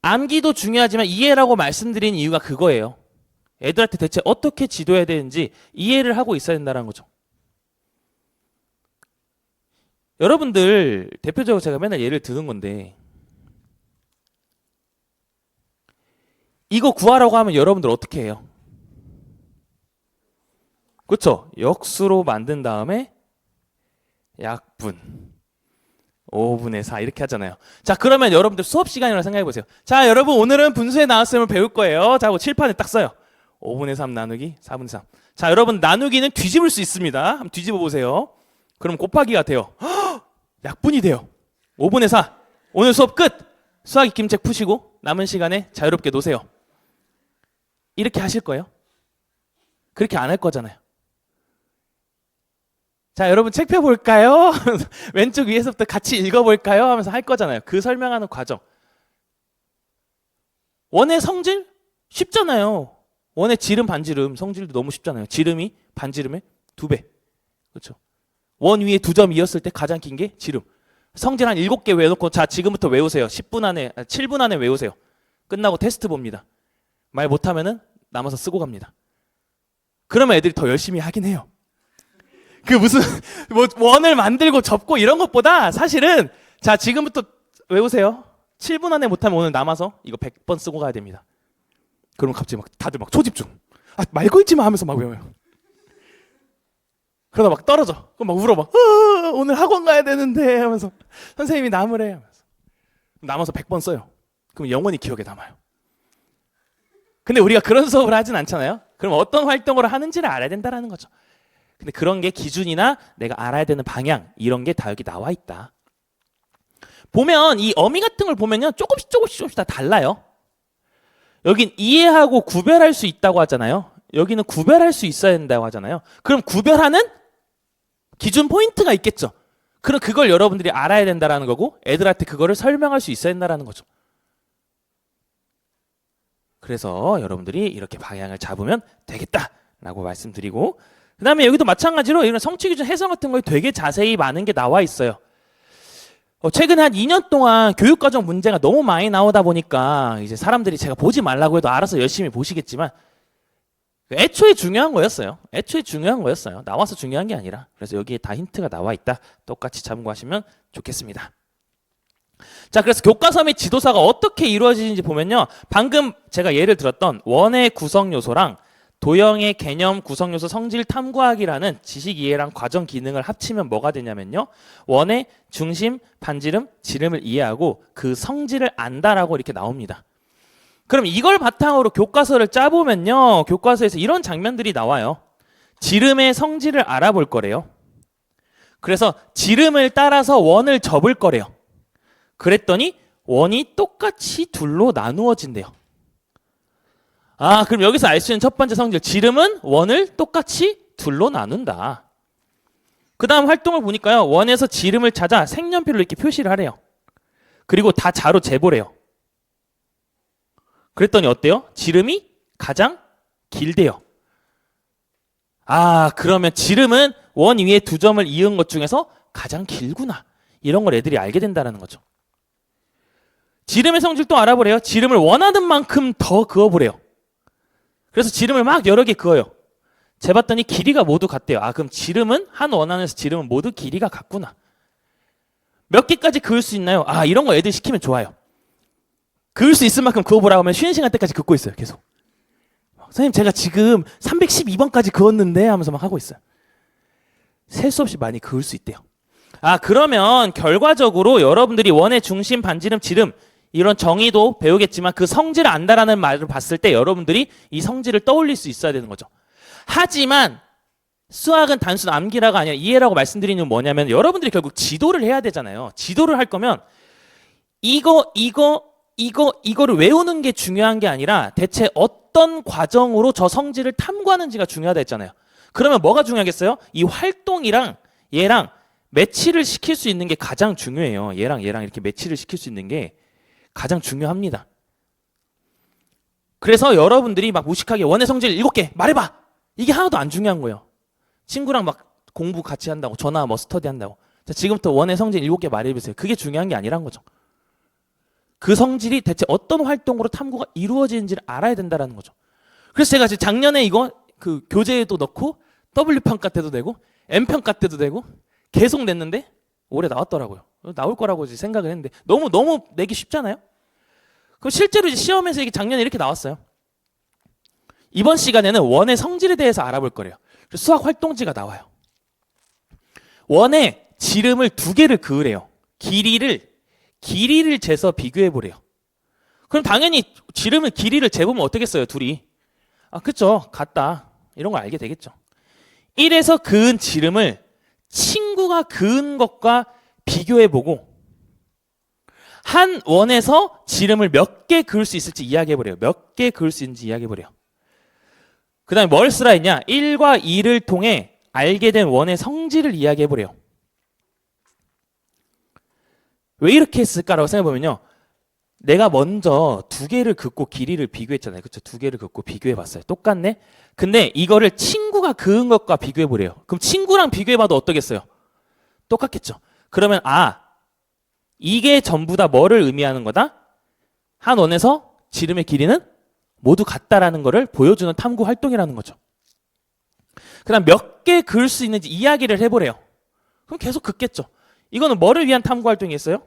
암기도 중요하지만 이해라고 말씀드린 이유가 그거예요. 애들한테 대체 어떻게 지도해야 되는지 이해를 하고 있어야 된다는 거죠. 여러분들 대표적으로 제가 맨날 예를 드는 건데 이거 구하라고 하면 여러분들 어떻게 해요? 그렇죠? 역수로 만든 다음에 약분 5분의 4 이렇게 하잖아요. 자, 그러면 여러분들 수업 시간이라고 생각해 보세요. 자, 여러분 오늘은 분수의 나눗셈을 배울 거예요. 자, 하고 칠판에 딱 써요. 5분의 3 나누기 4분의 3. 자, 여러분 나누기는 뒤집을 수 있습니다. 한번 뒤집어 보세요. 그럼 곱하기가 돼요. 헉! 약분이 돼요. 5분의 4. 오늘 수업 끝. 수학 익힘책 푸시고 남은 시간에 자유롭게 노세요. 이렇게 하실 거예요? 그렇게 안 할 거잖아요. 자, 여러분 책 펴볼까요? 왼쪽 위에서부터 같이 읽어볼까요? 하면서 할 거잖아요. 그 설명하는 과정. 원의 성질? 쉽잖아요. 원의 지름, 반지름. 성질도 너무 쉽잖아요. 지름이 반지름의 2배. 그렇죠? 원 위에 2점이었을 때 가장 긴 게 지름. 성질 한 7개 외워놓고 자, 지금부터 외우세요. 10분 안에, 7분 안에 외우세요. 끝나고 테스트 봅니다. 말 못하면은 남아서 쓰고 갑니다. 그러면 애들이 더 열심히 하긴 해요. 그 무슨 뭐 원을 만들고 접고 이런 것보다 사실은 자, 지금부터 외우세요. 7분 안에 못하면 오늘 남아서 이거 100번 쓰고 가야 됩니다. 그럼 갑자기 막 다들 막 초집중. 아, 말 걸지 마 하면서 막 외워요. 그러다 막 떨어져. 그럼 막 울어 막 오늘 학원 가야 되는데 하면서 선생님이 남으래 하면서 남아서 100번 써요. 그럼 영원히 기억에 남아요. 근데 우리가 그런 수업을 하진 않잖아요. 그럼 어떤 활동을 하는지를 알아야 된다는 거죠. 근데 그런 게 기준이나 내가 알아야 되는 방향 이런 게 다 여기 나와 있다. 보면 이 어미 같은 걸 보면요. 조금씩 다 달라요. 여긴 이해하고 구별할 수 있다고 하잖아요. 여기는 구별할 수 있어야 된다고 하잖아요. 그럼 구별하는 기준 포인트가 있겠죠. 그럼 그걸 여러분들이 알아야 된다는 거고 애들한테 그거를 설명할 수 있어야 된다는 거죠. 그래서 여러분들이 이렇게 방향을 잡으면 되겠다라고 말씀드리고 그 다음에 여기도 마찬가지로 이런 성취기준 해석 같은 거 되게 자세히 많은 게 나와 있어요. 최근에 한 2년 동안 교육과정 문제가 너무 많이 나오다 보니까 이제 사람들이 제가 보지 말라고 해도 알아서 열심히 보시겠지만 애초에 중요한 거였어요. 애초에 중요한 거였어요. 나와서 중요한 게 아니라. 그래서 여기에 다 힌트가 나와 있다. 똑같이 참고하시면 좋겠습니다. 자, 그래서 교과서 및 지도사가 어떻게 이루어지는지 보면요. 방금 제가 예를 들었던 원의 구성 요소랑 도형의 개념 구성 요소 성질 탐구하기라는 지식 이해랑 과정 기능을 합치면 뭐가 되냐면요. 원의 중심, 반지름, 지름을 이해하고 그 성질을 안다라고 이렇게 나옵니다. 그럼 이걸 바탕으로 교과서를 짜보면요. 교과서에서 이런 장면들이 나와요. 지름의 성질을 알아볼 거래요. 그래서 지름을 따라서 원을 접을 거래요. 그랬더니 원이 똑같이 둘로 나누어진대요. 아, 그럼 여기서 알 수 있는 첫 번째 성질, 지름은 원을 똑같이 둘로 나눈다. 그 다음 활동을 보니까요. 원에서 지름을 찾아 색연필로 이렇게 표시를 하래요. 그리고 다 자로 재보래요. 그랬더니 어때요? 지름이 가장 길대요. 아, 그러면 지름은 원 위에 2점을 이은 것 중에서 가장 길구나. 이런 걸 애들이 알게 된다는 거죠. 지름의 성질도 알아보래요. 지름을 원하는 만큼 더 그어보래요. 그래서 지름을 막 여러 개 그어요. 재봤더니 길이가 모두 같대요. 아, 그럼 지름은 한 원안에서 지름은 모두 길이가 같구나. 몇 개까지 그을 수 있나요? 아, 이런 거 애들 시키면 좋아요. 그을 수 있을 만큼 그어보라고 하면 쉬는 시간 때까지 긋고 있어요. 계속. 선생님 제가 지금 312번까지 그었는데 하면서 막 하고 있어요. 셀 수 없이 많이 그을 수 있대요. 아, 그러면 결과적으로 여러분들이 원의 중심, 반지름, 지름 이런 정의도 배우겠지만 그 성질을 안다라는 말을 봤을 때 여러분들이 이 성질을 떠올릴 수 있어야 되는 거죠. 하지만 수학은 단순 암기라가 아니라 이해라고 말씀드리는 건 뭐냐면 여러분들이 결국 지도를 해야 되잖아요. 지도를 할 거면 이거를 외우는 게 중요한 게 아니라 대체 어떤 과정으로 저 성질을 탐구하는지가 중요하다 했잖아요. 그러면 뭐가 중요하겠어요? 이 활동이랑 얘랑 매치를 시킬 수 있는 게 가장 중요해요. 얘랑 이렇게 매치를 시킬 수 있는 게 가장 중요합니다. 그래서 여러분들이 막 무식하게 원의 성질 7개 말해봐. 이게 하나도 안 중요한 거예요. 친구랑 막 공부 같이 한다고 전화 뭐 스터디 한다고. 자, 지금부터 원의 성질 7개 말해보세요. 그게 중요한 게 아니란 거죠. 그 성질이 대체 어떤 활동으로 탐구가 이루어지는지를 알아야 된다는 거죠. 그래서 제가 작년에 이거 그 교재에도 넣고 W평가 때도 내고 M평가 때도 내고 계속 냈는데 올해 나왔더라고요. 나올 거라고 생각을 했는데 너무 내기 쉽잖아요. 그럼 실제로 이제 시험에서 이게 작년에 이렇게 나왔어요. 이번 시간에는 원의 성질에 대해서 알아볼 거래요. 수학 활동지가 나와요. 원의 지름을 두 개를 그으래요. 길이를 재서 비교해 보래요. 그럼 당연히 길이를 재보면 어떻겠어요, 둘이? 아, 그쵸. 같다. 이런 걸 알게 되겠죠. 1에서 그은 지름을 친구가 그은 것과 비교해 보고 한 원에서 지름을 몇 개 그을 수 있을지 이야기해 보래요. 몇 개 그을 수 있는지 이야기해 보래요. 그 다음에 뭘 쓰라 했냐? 1과 2를 통해 알게 된 원의 성질을 이야기해 보래요. 왜 이렇게 했을까라고 생각해 보면요. 내가 먼저 두 개를 긋고 길이를 비교했잖아요. 그렇죠? 두 개를 긋고 비교해 봤어요. 똑같네? 근데 이거를 친구가 그은 것과 비교해 보래요. 그럼 친구랑 비교해 봐도 어떠겠어요? 똑같겠죠. 그러면 이게 전부 다 뭐를 의미하는 거다? 한 원에서 지름의 길이는 모두 같다라는 거를 보여주는 탐구 활동이라는 거죠. 그다음 몇 개 그을 수 있는지 이야기를 해보래요. 그럼 계속 긋겠죠. 이거는 뭐를 위한 탐구 활동이었어요?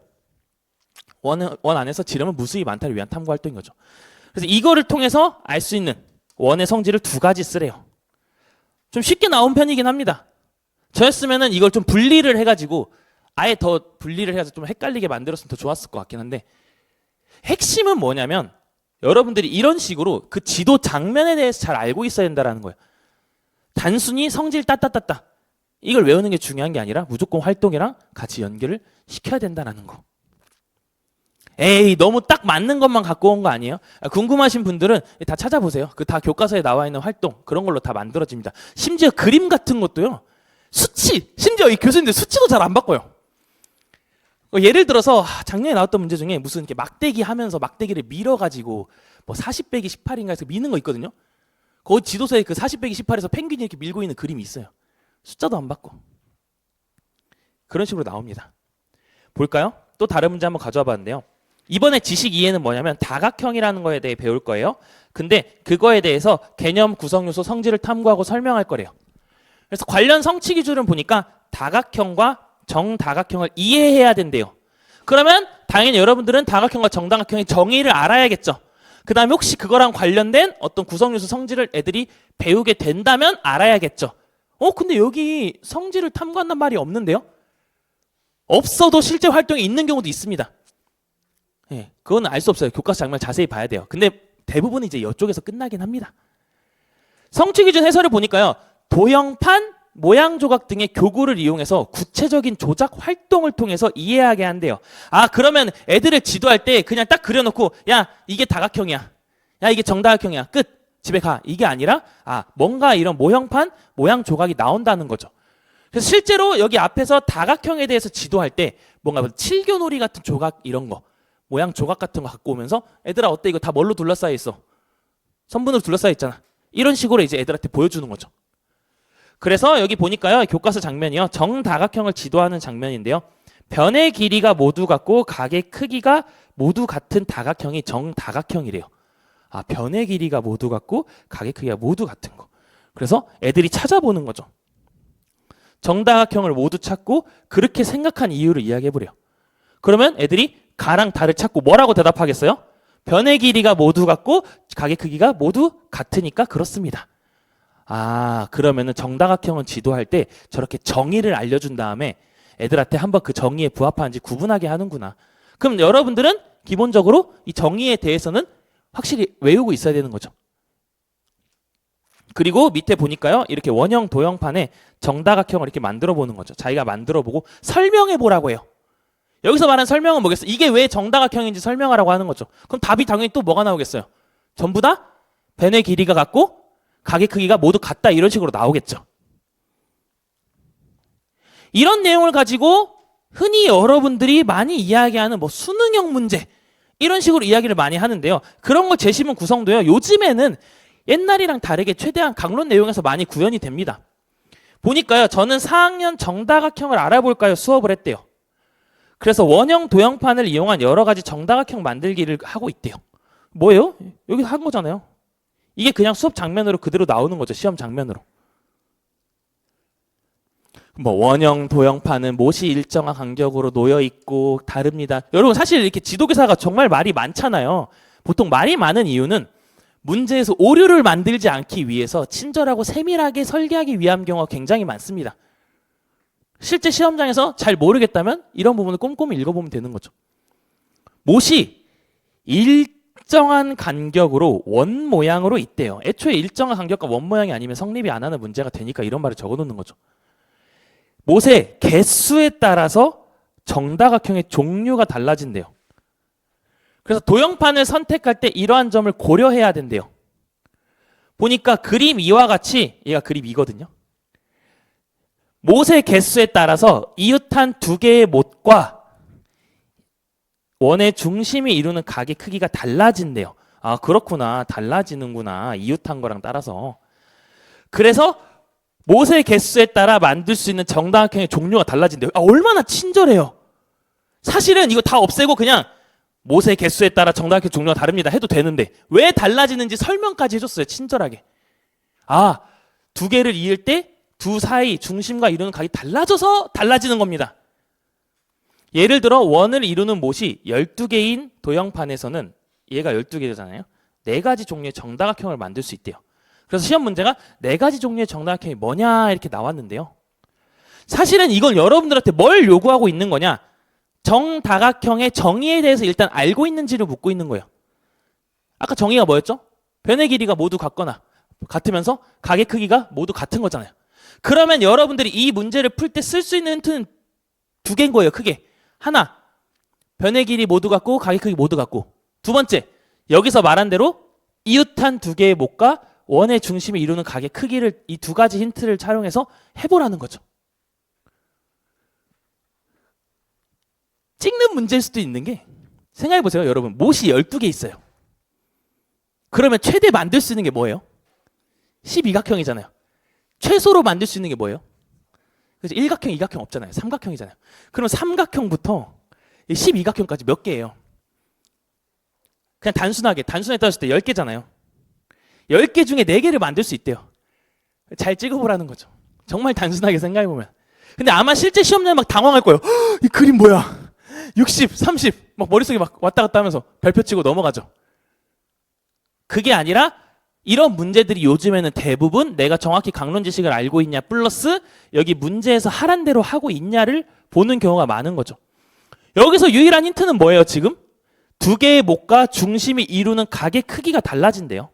원 안에서 지름은 무수히 많다를 위한 탐구 활동인 거죠. 그래서 이거를 통해서 알 수 있는 원의 성질을 두 가지 쓰래요. 좀 쉽게 나온 편이긴 합니다. 저였으면은 이걸 좀 분리를 해가지고 아예 더 분리를 해서 좀 헷갈리게 만들었으면 더 좋았을 것 같긴 한데 핵심은 뭐냐면 여러분들이 이런 식으로 그 지도 장면에 대해서 잘 알고 있어야 된다는 거예요. 단순히 성질 따따따따 이걸 외우는 게 중요한 게 아니라 무조건 활동이랑 같이 연결을 시켜야 된다는 거. 에이 너무 딱 맞는 것만 갖고 온 거 아니에요? 궁금하신 분들은 다 찾아보세요. 그 다 교과서에 나와 있는 활동 그런 걸로 다 만들어집니다. 심지어 그림 같은 것도요. 심지어 이 교수님들 수치도 잘 안 바꿔요. 예를 들어서 작년에 나왔던 문제 중에 무슨 이렇게 막대기 하면서 막대기를 밀어가지고 뭐 40 빼기 18인가 해서 미는 거 있거든요. 거기 지도서에 그 40 빼기 18에서 펭귄이 이렇게 밀고 있는 그림이 있어요. 숫자도 안 바꿔. 그런 식으로 나옵니다. 볼까요? 또 다른 문제 한번 가져와 봤는데요. 이번에 지식 2에는 뭐냐면 다각형이라는 거에 대해 배울 거예요. 근데 그거에 대해서 개념, 구성 요소, 성질을 탐구하고 설명할 거래요. 그래서 관련 성취 기준을 보니까 다각형과 정다각형을 이해해야 된대요. 그러면 당연히 여러분들은 다각형과 정다각형의 정의를 알아야겠죠. 그 다음에 혹시 그거랑 관련된 어떤 구성요소 성질을 애들이 배우게 된다면 알아야겠죠. 근데 여기 성질을 탐구한단 말이 없는데요? 없어도 실제 활동이 있는 경우도 있습니다. 예, 그건 알 수 없어요. 교과서 장면 자세히 봐야 돼요. 근데 대부분 이제 이쪽에서 끝나긴 합니다. 성취 기준 해설을 보니까요. 도형판, 모양 조각 등의 교구를 이용해서 구체적인 조작 활동을 통해서 이해하게 한대요. 그러면 애들을 지도할 때 그냥 딱 그려놓고 야 이게 다각형이야. 야 이게 정다각형이야. 끝. 집에 가. 이게 아니라 뭔가 이런 모형판, 모양 조각이 나온다는 거죠. 그래서 실제로 여기 앞에서 다각형에 대해서 지도할 때 뭔가 칠교놀이 같은 조각 이런 거 모양 조각 같은 거 갖고 오면서 애들아 어때 이거 다 뭘로 둘러싸여 있어? 선분으로 둘러싸여 있잖아. 이런 식으로 이제 애들한테 보여주는 거죠. 그래서 여기 보니까요. 교과서 장면이요. 정다각형을 지도하는 장면인데요. 변의 길이가 모두 같고 각의 크기가 모두 같은 다각형이 정다각형이래요. 변의 길이가 모두 같고 각의 크기가 모두 같은 거. 그래서 애들이 찾아보는 거죠. 정다각형을 모두 찾고 그렇게 생각한 이유를 이야기해보래요. 그러면 애들이 가랑 다를 찾고 뭐라고 대답하겠어요? 변의 길이가 모두 같고 각의 크기가 모두 같으니까 그렇습니다. 그러면은 정다각형은 지도할 때 저렇게 정의를 알려준 다음에 애들한테 한번 그 정의에 부합하는지 구분하게 하는구나. 그럼 여러분들은 기본적으로 이 정의에 대해서는 확실히 외우고 있어야 되는 거죠. 그리고 밑에 보니까요. 이렇게 원형 도형판에 정다각형을 이렇게 만들어 보는 거죠. 자기가 만들어 보고 설명해 보라고 해요. 여기서 말하는 설명은 뭐겠어요? 이게 왜 정다각형인지 설명하라고 하는 거죠. 그럼 답이 당연히 또 뭐가 나오겠어요? 전부 다 변의 길이가 같고 각의 크기가 모두 같다 이런 식으로 나오겠죠. 이런 내용을 가지고 흔히 여러분들이 많이 이야기하는 수능형 문제 이런 식으로 이야기를 많이 하는데요. 그런 걸 제시문 구성도요. 요즘에는 옛날이랑 다르게 최대한 강론 내용에서 많이 구현이 됩니다. 보니까요. 저는 4학년 정다각형을 알아볼까요? 수업을 했대요. 그래서 원형 도형판을 이용한 여러 가지 정다각형 만들기를 하고 있대요. 뭐예요? 여기 한 거잖아요. 이게 그냥 수업 장면으로 그대로 나오는 거죠. 시험 장면으로. 뭐 원형 도형판은 못이 일정한 간격으로 놓여 있고 다릅니다. 여러분 사실 이렇게 지도교사가 정말 말이 많잖아요. 보통 말이 많은 이유는 문제에서 오류를 만들지 않기 위해서 친절하고 세밀하게 설계하기 위한 경우가 굉장히 많습니다. 실제 시험장에서 잘 모르겠다면 이런 부분을 꼼꼼히 읽어보면 되는 거죠. 못이 일정한 간격으로 원 모양으로 있대요. 애초에 일정한 간격과 원 모양이 아니면 성립이 안 하는 문제가 되니까 이런 말을 적어놓는 거죠. 못의 개수에 따라서 정다각형의 종류가 달라진대요. 그래서 도형판을 선택할 때 이러한 점을 고려해야 된대요. 보니까 그림 2와 같이, 얘가 그림 2거든요. 못의 개수에 따라서 이웃한 두 개의 못과 원의 중심이 이루는 각의 크기가 달라진대요. 아, 그렇구나. 달라지는구나. 이웃한 거랑 따라서. 그래서 못의 개수에 따라 만들 수 있는 정다각형의 종류가 달라진대요. 아, 얼마나 친절해요. 사실은 이거 다 없애고 그냥 못의 개수에 따라 정다각형 종류가 다릅니다 해도 되는데 왜 달라지는지 설명까지 해줬어요. 친절하게. 아, 두 개를 이을 때 두 사이 중심과 이루는 각이 달라져서 달라지는 겁니다. 예를 들어 원을 이루는 못이 12개인 도형판에서는 얘가 12개잖아요. 4가지 종류의 정다각형을 만들 수 있대요. 그래서 시험 문제가 4가지 종류의 정다각형이 뭐냐 이렇게 나왔는데요. 사실은 이건 여러분들한테 뭘 요구하고 있는 거냐? 정다각형의 정의에 대해서 일단 알고 있는지를 묻고 있는 거예요. 아까 정의가 뭐였죠? 변의 길이가 모두 같으면서 각의 크기가 모두 같은 거잖아요. 그러면 여러분들이 이 문제를 풀 때 쓸 수 있는 힌트는 2개인 거예요. 크게. 하나, 변의 길이 모두 같고 각의 크기 모두 같고. 두 번째, 여기서 말한 대로 이웃한 2개의 못과 원의 중심이 이루는 각의 크기를 이 2가지 힌트를 활용해서 해보라는 거죠. 찍는 문제일 수도 있는 게 생각해보세요. 여러분, 못이 12개 있어요. 그러면 최대 만들 수 있는 게 뭐예요? 12각형이잖아요. 최소로 만들 수 있는 게 뭐예요? 그래서 1각형, 2각형 없잖아요. 3각형이잖아요. 그럼 3각형부터 12각형까지 몇 개예요? 그냥 단순하게 따졌을 때 10개잖아요. 10개 중에 4개를 만들 수 있대요. 잘 찍어보라는 거죠. 정말 단순하게 생각해보면. 근데 아마 실제 시험장에 막 당황할 거예요. 이 그림 뭐야? 60, 30, 막 머릿속에 막 왔다 갔다 하면서 별표 치고 넘어가죠. 그게 아니라 이런 문제들이 요즘에는 대부분 내가 정확히 강론 지식을 알고 있냐 플러스 여기 문제에서 하란 대로 하고 있냐를 보는 경우가 많은 거죠. 여기서 유일한 힌트는 뭐예요 지금? 2개의 못과 중심이 이루는 각의 크기가 달라진대요.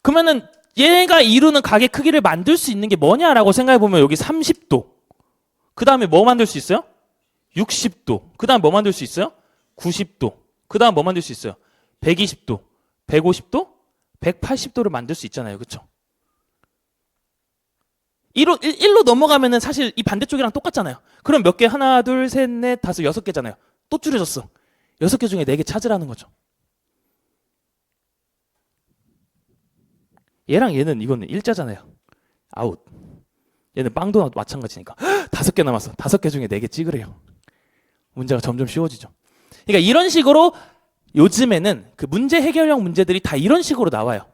그러면은 얘가 이루는 각의 크기를 만들 수 있는 게 뭐냐라고 생각해보면 여기 30도. 그 다음에 뭐 만들 수 있어요? 60도. 그 다음 뭐 만들 수 있어요? 90도. 그 다음 뭐 만들 수 있어요? 120도. 150도? 180도를 만들 수 있잖아요. 그렇죠? 1로 넘어가면은 사실 이 반대쪽이랑 똑같잖아요. 그럼 몇 개? 하나, 둘, 셋, 넷, 다섯, 6개잖아요. 또 줄여졌어. 6개 중에 4개 찾으라는 거죠. 얘랑 얘는 이거는 일자잖아요. 아웃. 얘는 빵도 마찬가지니까. 5개 남았어. 5개 중에 4개 찍으래요. 문제가 점점 쉬워지죠. 그러니까 이런 식으로 요즘에는 그 문제 해결형 문제들이 다 이런 식으로 나와요.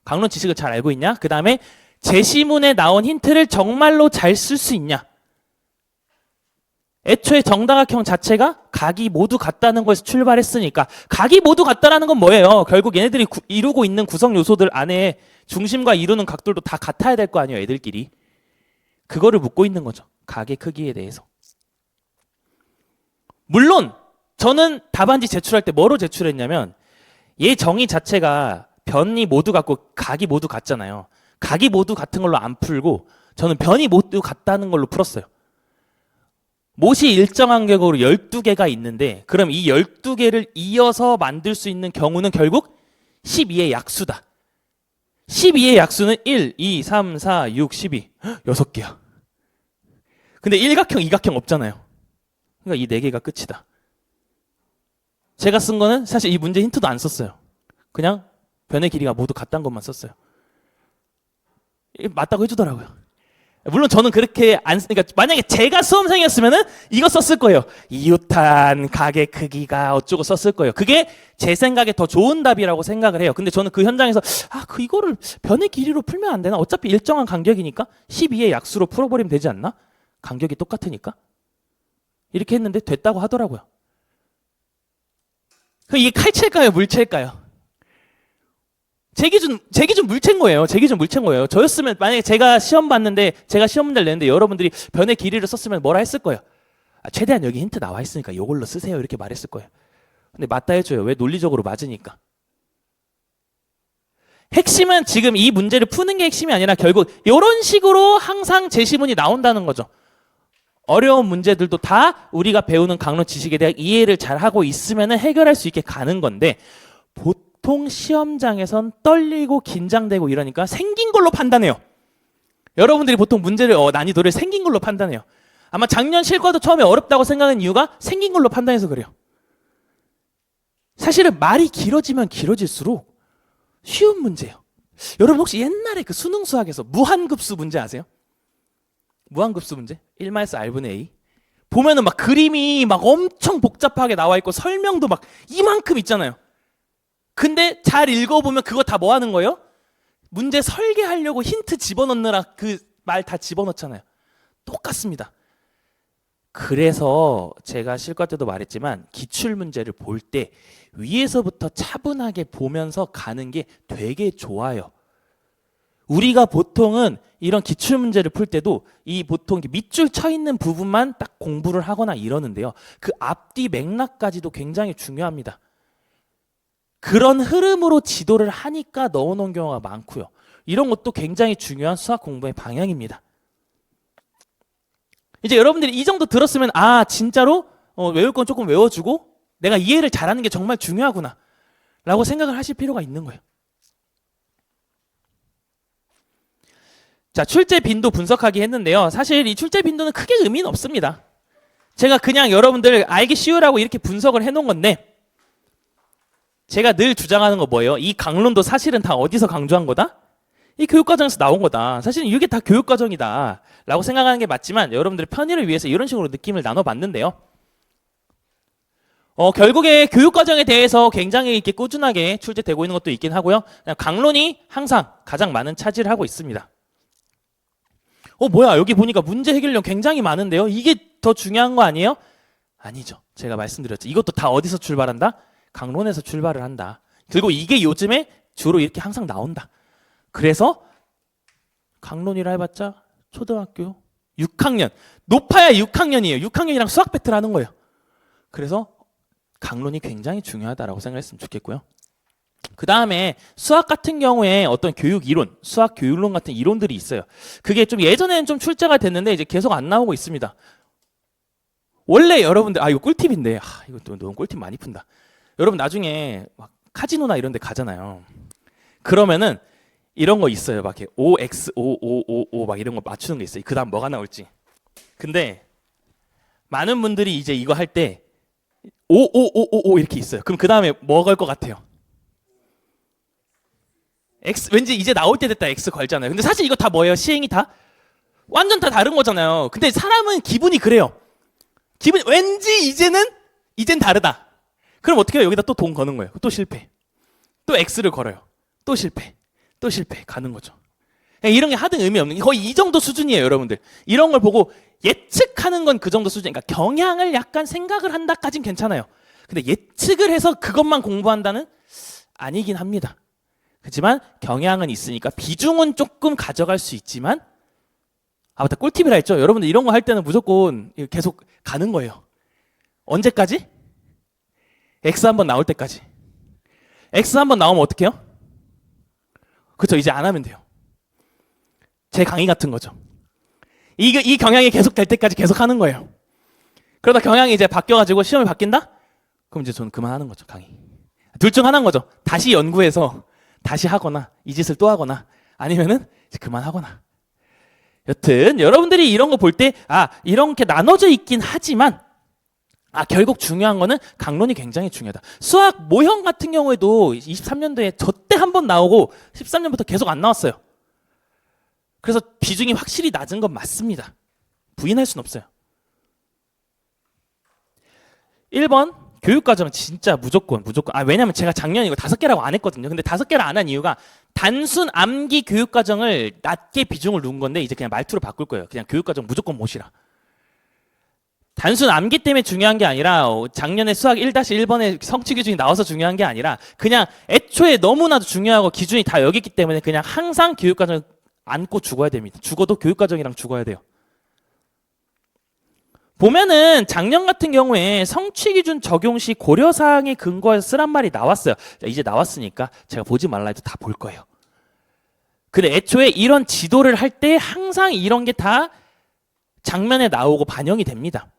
강론 지식을 잘 알고 있냐? 그 다음에 제시문에 나온 힌트를 정말로 잘 쓸 수 있냐? 애초에 정다각형 자체가 각이 모두 같다는 거에서 출발했으니까 각이 모두 같다라는 건 뭐예요? 결국 얘네들이 이루고 있는 구성 요소들 안에 중심과 이루는 각들도 다 같아야 될 거 아니에요, 애들끼리. 그거를 묻고 있는 거죠. 각의 크기에 대해서. 물론 저는 답안지 제출할 때 뭐로 제출했냐면 얘 정의 자체가 변이 모두 같고 각이 모두 같잖아요. 각이 모두 같은 걸로 안 풀고 저는 변이 모두 같다는 걸로 풀었어요. 못이 일정한 격으로 12개가 있는데 그럼 이 12개를 이어서 만들 수 있는 경우는 결국 12의 약수다. 12의 약수는 1, 2, 3, 4, 6, 12. 6개야. 근데 1각형, 2각형 없잖아요. 그러니까 이 4개가 끝이다. 제가 쓴 거는 사실 이 문제 힌트도 안 썼어요. 그냥 변의 길이가 모두 같다는 것만 썼어요. 맞다고 해주더라고요. 물론 저는 그렇게 안 그러니까 만약에 제가 수험생이었으면은 이거 썼을 거예요. 이웃한 가게 크기가 어쩌고 썼을 거예요. 그게 제 생각에 더 좋은 답이라고 생각을 해요. 근데 저는 그 현장에서 이거를 변의 길이로 풀면 안 되나? 어차피 일정한 간격이니까 12의 약수로 풀어버리면 되지 않나? 간격이 똑같으니까. 이렇게 했는데 됐다고 하더라고요. 그럼 이게 칼체일까요? 물체일까요? 제 기준 물체인 거예요. 제 기준 물체인 거예요. 저였으면 만약에 제가 시험 봤는데 제가 시험 문제를 냈는데 여러분들이 변의 길이를 썼으면 뭐라 했을 거예요. 최대한 여기 힌트 나와 있으니까 이걸로 쓰세요. 이렇게 말했을 거예요. 근데 맞다 해줘요. 왜? 논리적으로 맞으니까. 핵심은 지금 이 문제를 푸는 게 핵심이 아니라 결국 이런 식으로 항상 제시문이 나온다는 거죠. 어려운 문제들도 다 우리가 배우는 강론 지식에 대한 이해를 잘 하고 있으면 해결할 수 있게 가는 건데 보통 시험장에선 떨리고 긴장되고 이러니까 생긴 걸로 판단해요. 여러분들이 보통 문제를 난이도를 생긴 걸로 판단해요. 아마 작년 실과도 처음에 어렵다고 생각한 이유가 생긴 걸로 판단해서 그래요. 사실은 말이 길어지면 길어질수록 쉬운 문제예요. 여러분 혹시 옛날에 그 수능 수학에서 무한급수 문제 아세요? 무한급수 문제? 1-r분의 a 보면은 막 그림이 막 엄청 복잡하게 나와 있고 설명도 막 이만큼 있잖아요. 근데 잘 읽어보면 그거 다 뭐 하는 거예요? 문제 설계하려고 힌트 집어넣느라 그 말 다 집어넣잖아요. 똑같습니다. 그래서 제가 실과 때도 말했지만 기출문제를 볼 때 위에서부터 차분하게 보면서 가는 게 되게 좋아요. 우리가 보통은 이런 기출문제를 풀 때도 이 보통 밑줄 쳐 있는 부분만 딱 공부를 하거나 이러는데요. 그 앞뒤 맥락까지도 굉장히 중요합니다. 그런 흐름으로 지도를 하니까 넣어놓은 경우가 많고요. 이런 것도 굉장히 중요한 수학 공부의 방향입니다. 이제 여러분들이 이 정도 들었으면 진짜로 외울 건 조금 외워주고 내가 이해를 잘하는 게 정말 중요하구나 라고 생각을 하실 필요가 있는 거예요. 자, 출제 빈도 분석하기 했는데요. 사실 이 출제 빈도는 크게 의미는 없습니다. 제가 그냥 여러분들 알기 쉬우라고 이렇게 분석을 해놓은 건데 제가 늘 주장하는 거 뭐예요? 이 강론도 사실은 다 어디서 강조한 거다? 이 교육과정에서 나온 거다. 사실은 이게 다 교육과정이다 라고 생각하는 게 맞지만 여러분들의 편의를 위해서 이런 식으로 느낌을 나눠봤는데요. 결국에 교육과정에 대해서 굉장히 이렇게 꾸준하게 출제되고 있는 것도 있긴 하고요. 강론이 항상 가장 많은 차지를 하고 있습니다. 뭐야 여기 보니까 문제 해결령 굉장히 많은데요. 이게 더 중요한 거 아니에요? 아니죠. 제가 말씀드렸죠. 이것도 다 어디서 출발한다? 강론에서 출발을 한다. 그리고 이게 요즘에 주로 이렇게 항상 나온다. 그래서 강론이라 해봤자 초등학교 6학년 높아야 6학년이에요. 6학년이랑 수학 배틀 하는 거예요. 그래서 강론이 굉장히 중요하다라고 생각했으면 좋겠고요. 그 다음에 수학 같은 경우에 어떤 교육 이론, 수학 교육론 같은 이론들이 있어요. 그게 좀 예전에는 좀 출제가 됐는데 이제 계속 안 나오고 있습니다. 원래 여러분들 이거 꿀팁인데 이거 너무 꿀팁 많이 푼다. 여러분 나중에 막 카지노나 이런 데 가잖아요. 그러면은 이런 거 있어요. 막 이렇게 OX5555 막 이런 거 맞추는 게 있어요. 그 다음 뭐가 나올지. 근데 많은 분들이 이제 이거 할 때 5555 이렇게 있어요. 그럼 그 다음에 뭐 걸 것 같아요? X 왠지 이제 나올 때 됐다 X 걸잖아요. 근데 사실 이거 다 뭐예요? 시행이 다 완전 다 다른 거잖아요. 근데 사람은 기분이 그래요. 기분이 왠지 이젠 다르다. 그럼 어떻게 해요? 여기다 또 돈 거는 거예요. 또 실패. 또 X를 걸어요. 또 실패. 또 실패. 가는 거죠. 이런 게 하등 의미 없는 거의 이 정도 수준이에요, 여러분들. 이런 걸 보고 예측하는 건 그 정도 수준. 그러니까 경향을 약간 생각을 한다까진 괜찮아요. 근데 예측을 해서 그것만 공부한다는 아니긴 합니다. 그렇지만 경향은 있으니까 비중은 조금 가져갈 수 있지만 맞다. 꿀팁이라 했죠. 여러분들 이런 거 할 때는 무조건 계속 가는 거예요. 언제까지? X 한번 나올 때까지. X 한번 나오면 어떻게 해요? 그렇죠. 이제 안 하면 돼요. 제 강의 같은 거죠. 이 경향이 계속 될 때까지 계속 하는 거예요. 그러다 경향이 이제 바뀌어가지고 시험이 바뀐다? 그럼 이제 저는 그만하는 거죠, 강의. 둘 중 하나인 거죠. 다시 연구해서 다시 하거나 이 짓을 또 하거나 아니면은 이제 그만하거나. 여튼 여러분들이 이런 거 볼 때 이렇게 나눠져 있긴 하지만 결국 중요한 거는 강론이 굉장히 중요하다. 수학 모형 같은 경우에도 23년도에 저 때 한 번 나오고 13년부터 계속 안 나왔어요. 그래서 비중이 확실히 낮은 건 맞습니다. 부인할 수는 없어요. 1번 교육과정 진짜 무조건. 왜냐면 제가 작년에 이거 5개라고 안 했거든요. 근데 5개를 안 한 이유가 단순 암기 교육과정을 낮게 비중을 둔 건데 이제 그냥 말투로 바꿀 거예요. 그냥 교육과정 무조건 모시라. 단순 암기 때문에 중요한 게 아니라 작년에 수학 1-1번에 성취 기준이 나와서 중요한 게 아니라 그냥 애초에 너무나도 중요하고 기준이 다 여기 있기 때문에 그냥 항상 교육과정을 안고 죽어야 됩니다. 죽어도 교육과정이랑 죽어야 돼요. 보면은 작년 같은 경우에 성취기준 적용 시 고려사항에 근거해서 쓰란 말이 나왔어요. 자, 이제 나왔으니까 제가 보지 말라 해도 다 볼 거예요. 근데 애초에 이런 지도를 할 때 항상 이런 게 다 장면에 나오고 반영이 됩니다.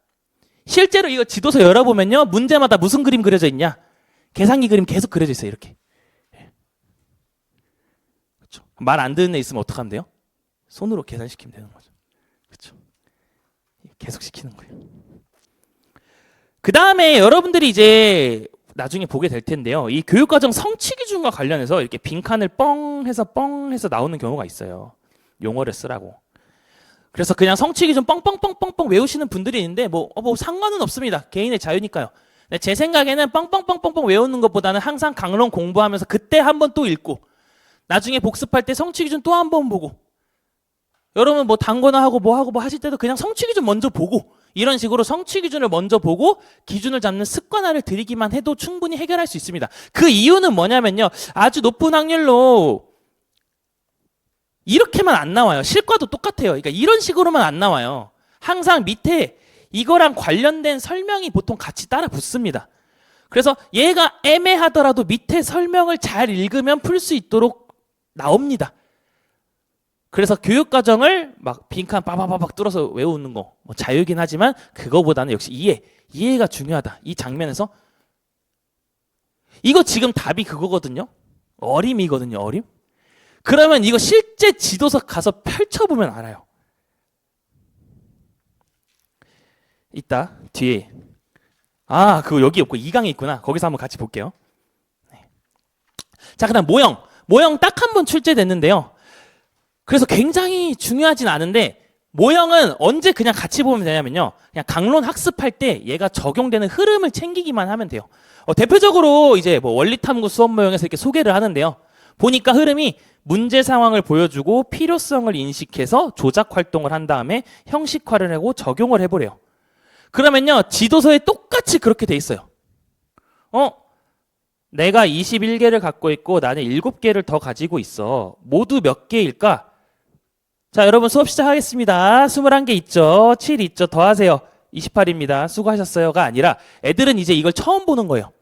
실제로 이거 지도서 열어보면요. 문제마다 무슨 그림 그려져 있냐? 계산기 그림 계속 그려져 있어요. 이렇게. 그렇죠. 말 안 듣는 애 있으면 어떡하면 돼요? 손으로 계산시키면 되는 거죠. 그렇죠. 계속 시키는 거예요. 그 다음에 여러분들이 이제 나중에 보게 될 텐데요. 이 교육과정 성취 기준과 관련해서 이렇게 빈칸을 뻥 해서 나오는 경우가 있어요. 용어를 쓰라고. 그래서 그냥 성취 기준 뻥뻥뻥뻥뻥 외우시는 분들이 있는데 뭐 상관은 없습니다. 개인의 자유니까요. 근데 제 생각에는 뻥뻥뻥뻥뻥 외우는 것보다는 항상 강론 공부하면서 그때 한번 또 읽고 나중에 복습할 때 성취 기준 또 한 번 보고 여러분 뭐 단거나 하고 뭐 하실 때도 그냥 성취 기준 먼저 보고 이런 식으로 성취 기준을 먼저 보고 기준을 잡는 습관화를 들이기만 해도 충분히 해결할 수 있습니다. 그 이유는 뭐냐면요. 아주 높은 확률로 이렇게만 안 나와요. 실과도 똑같아요. 그러니까 이런 식으로만 안 나와요. 항상 밑에 이거랑 관련된 설명이 보통 같이 따라 붙습니다. 그래서 얘가 애매하더라도 밑에 설명을 잘 읽으면 풀 수 있도록 나옵니다. 그래서 교육과정을 막 빈칸 빠바바박 뚫어서 외우는 거 뭐 자유이긴 하지만 그거보다는 역시 이해가 중요하다. 이 장면에서 이거 지금 답이 그거거든요. 어림이거든요. 어림. 그러면 이거 실제 지도서 가서 펼쳐보면 알아요. 이따 뒤에 그거 여기 없고 2강에 있구나. 거기서 한번 같이 볼게요. 자, 그다음 모형 딱 한 번 출제됐는데요. 그래서 굉장히 중요하진 않은데 모형은 언제 그냥 같이 보면 되냐면요. 그냥 강론 학습할 때 얘가 적용되는 흐름을 챙기기만 하면 돼요. 대표적으로 이제 뭐 원리탐구 수업 모형에서 이렇게 소개를 하는데요. 보니까 흐름이 문제 상황을 보여주고 필요성을 인식해서 조작 활동을 한 다음에 형식화를 하고 적용을 해보래요. 그러면요. 지도서에 똑같이 그렇게 돼 있어요. 내가 21개를 갖고 있고 나는 7개를 더 가지고 있어. 모두 몇 개일까? 자, 여러분 수업 시작하겠습니다. 21개 있죠? 7 있죠? 더하세요. 28입니다. 수고하셨어요가 아니라 애들은 이제 이걸 처음 보는 거예요.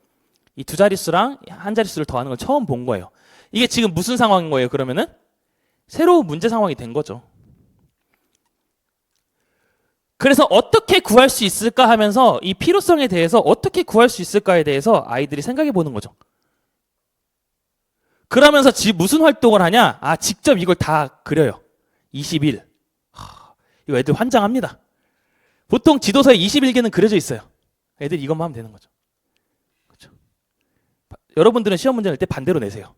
이 두 자릿수랑 한 자릿수를 더하는 걸 처음 본 거예요. 이게 지금 무슨 상황인 거예요? 그러면은 새로운 문제 상황이 된 거죠. 그래서 어떻게 구할 수 있을까 하면서 이 필요성에 대해서 어떻게 구할 수 있을까에 대해서 아이들이 생각해 보는 거죠. 그러면서 무슨 활동을 하냐? 직접 이걸 다 그려요. 21. 이거 애들 환장합니다. 보통 지도서에 21개는 그려져 있어요. 애들 이것만 하면 되는 거죠. 그렇죠? 여러분들은 시험 문제 낼 때 반대로 내세요.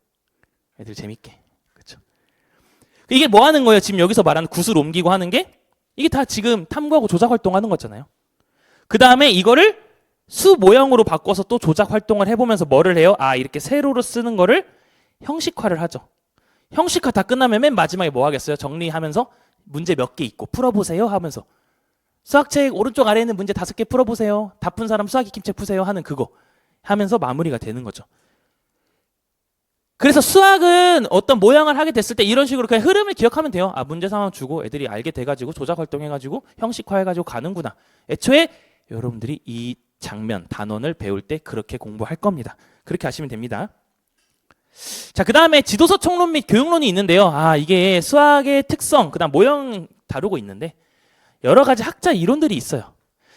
애들 재밌게. 그렇죠? 이게 뭐 하는 거예요? 지금 여기서 말하는 구슬 옮기고 하는 게 이게 다 지금 탐구하고 조작 활동하는 거잖아요. 그 다음에 이거를 수 모형으로 바꿔서 또 조작 활동을 해보면서 뭐를 해요? 이렇게 세로로 쓰는 거를 형식화를 하죠. 형식화 다 끝나면 맨 마지막에 뭐 하겠어요? 정리하면서 문제 몇 개 있고 풀어보세요 하면서 수학책 오른쪽 아래에 있는 문제 5개 풀어보세요. 다 푼 사람 수학 익힘책 푸세요 하는 그거 하면서 마무리가 되는 거죠. 그래서 수학은 어떤 모양을 하게 됐을 때 이런 식으로 그냥 흐름을 기억하면 돼요. 문제 상황 주고 애들이 알게 돼가지고 조작 활동해가지고 형식화해가지고 가는구나. 애초에 여러분들이 이 장면, 단원을 배울 때 그렇게 공부할 겁니다. 그렇게 하시면 됩니다. 자, 그 다음에 지도서 총론 및 교육론이 있는데요. 이게 수학의 특성, 그 다음 모형 다루고 있는데 여러 가지 학자 이론들이 있어요.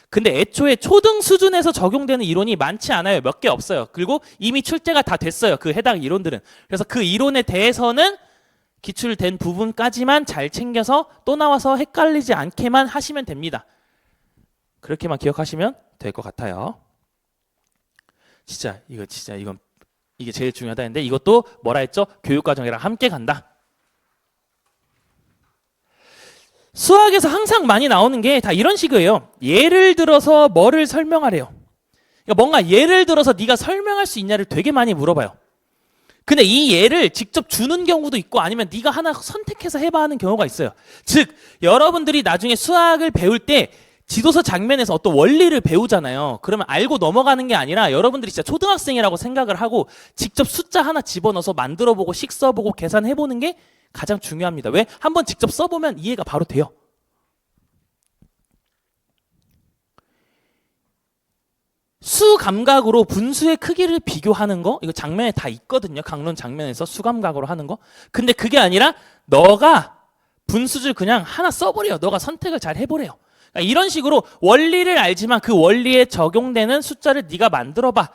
근데 애초에 초등 수준에서 적용되는 이론이 많지 않아요. 몇 개 없어요. 그리고 이미 출제가 다 됐어요. 그 해당 이론들은. 그래서 그 이론에 대해서는 기출된 부분까지만 잘 챙겨서 또 나와서 헷갈리지 않게만 하시면 됩니다. 그렇게만 기억하시면 될 것 같아요. 이건 이게 제일 중요하다 했는데 이것도 뭐라 했죠? 교육과정이랑 함께 간다. 수학에서 항상 많이 나오는 게 다 이런 식이에요. 예를 들어서 뭐를 설명하래요. 그러니까 뭔가 예를 들어서 네가 설명할 수 있냐를 되게 많이 물어봐요. 근데 이 예를 직접 주는 경우도 있고 아니면 네가 하나 선택해서 해봐 하는 경우가 있어요. 즉 여러분들이 나중에 수학을 배울 때 지도서 장면에서 어떤 원리를 배우잖아요. 그러면 알고 넘어가는 게 아니라 여러분들이 진짜 초등학생이라고 생각을 하고 직접 숫자 하나 집어넣어서 만들어보고 식 써보고 계산해보는 게 가장 중요합니다. 왜? 한번 직접 써보면 이해가 바로 돼요. 수 감각으로 분수의 크기를 비교하는 거, 이거 장면에 다 있거든요. 강론 장면에서 수 감각으로 하는 거. 근데 그게 아니라 너가 분수줄 그냥 하나 써버려. 너가 선택을 잘 해보래요. 그러니까 이런 식으로 원리를 알지만 그 원리에 적용되는 숫자를 네가 만들어봐.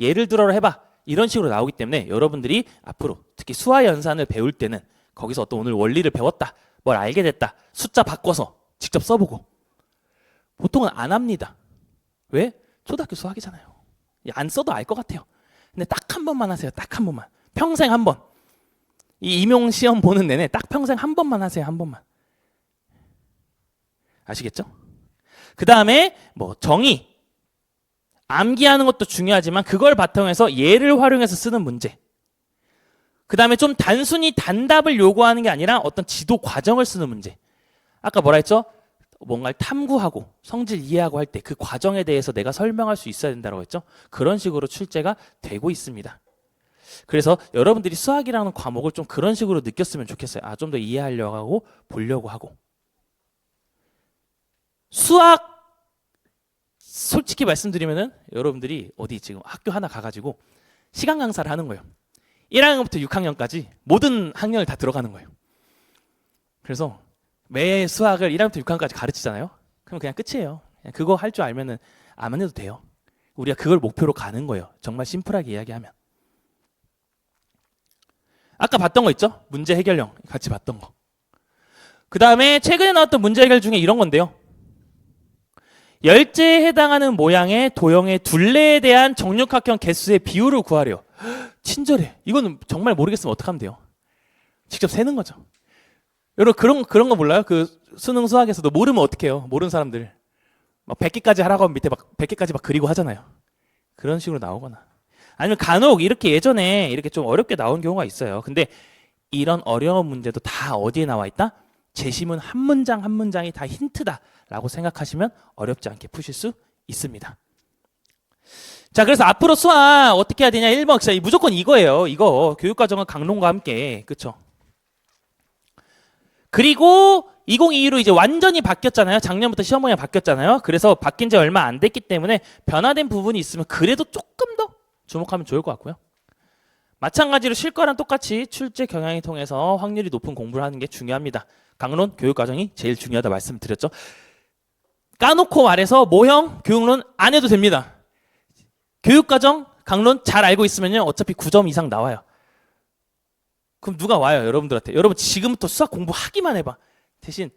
예를 들어 해봐. 이런 식으로 나오기 때문에 여러분들이 앞으로 특히 수화 연산을 배울 때는 거기서 어떤 오늘 원리를 배웠다. 뭘 알게 됐다. 숫자 바꿔서 직접 써보고. 보통은 안 합니다. 왜? 초등학교 수학이잖아요. 안 써도 알 것 같아요. 근데 딱 한 번만 하세요. 딱 한 번만. 평생 한 번. 이 임용 시험 보는 내내 딱 평생 한 번만 하세요. 한 번만. 아시겠죠? 그 다음에 뭐 정의. 암기하는 것도 중요하지만 그걸 바탕에서 예를 활용해서 쓰는 문제. 그 다음에 좀 단순히 단답을 요구하는 게 아니라 어떤 지도 과정을 쓰는 문제. 아까 뭐라 했죠? 뭔가를 탐구하고 성질 이해하고 할 때 그 과정에 대해서 내가 설명할 수 있어야 된다고 했죠. 그런 식으로 출제가 되고 있습니다. 그래서 여러분들이 수학이라는 과목을 좀 그런 식으로 느꼈으면 좋겠어요. 아, 좀 더 이해하려고 하고 보려고 하고. 수학 솔직히 말씀드리면은 여러분들이 어디 지금 학교 하나 가가지고 시간 강사를 하는 거예요. 1학년부터 6학년까지 모든 학년을 다 들어가는 거예요. 그래서 매 수학을 1학년부터 6학년까지 가르치잖아요. 그럼 그냥 끝이에요. 그냥 그거 할 줄 알면은 안 해도 돼요. 우리가 그걸 목표로 가는 거예요. 정말 심플하게 이야기하면. 아까 봤던 거 있죠? 문제 해결형 같이 봤던 거. 그 다음에 최근에 나왔던 문제 해결 중에 이런 건데요. 열제에 해당하는 모양의 도형의 둘레에 대한 정육각형 개수의 비율을 구하래요. 친절해. 이거는 정말 모르겠으면 어떡하면 돼요? 직접 세는 거죠. 여러분 그런 거 몰라요? 그 수능 수학에서도 모르면 어떡해요? 모르는 사람들 막 100개까지 하라고 하면 밑에 막 100개까지 막 그리고 하잖아요. 그런 식으로 나오거나 아니면 간혹 이렇게 예전에 이렇게 좀 어렵게 나온 경우가 있어요. 근데 이런 어려운 문제도 다 어디에 나와 있다? 제시문 한 문장 한 문장이 다 힌트다라고 생각하시면 어렵지 않게 푸실 수 있습니다. 자, 그래서 앞으로 수학 어떻게 해야 되냐? 1번 진짜 무조건 이거예요. 이거 교육과정은 강론과 함께. 그렇죠? 그리고 2022로 이제 완전히 바뀌었잖아요. 작년부터 시험 모양이 바뀌었잖아요. 그래서 바뀐 지 얼마 안 됐기 때문에 변화된 부분이 있으면 그래도 조금 더 주목하면 좋을 것 같고요. 마찬가지로 실과랑 똑같이 출제 경향을 통해서 확률이 높은 공부를 하는 게 중요합니다. 강론 교육과정이 제일 중요하다 말씀드렸죠. 까놓고 말해서 모형 교육론 안 해도 됩니다. 교육과정 강론 잘 알고 있으면요 어차피 9점 이상 나와요. 그럼 누가 와요 여러분들한테? 여러분 지금부터 수학 공부하기만 해봐. 대신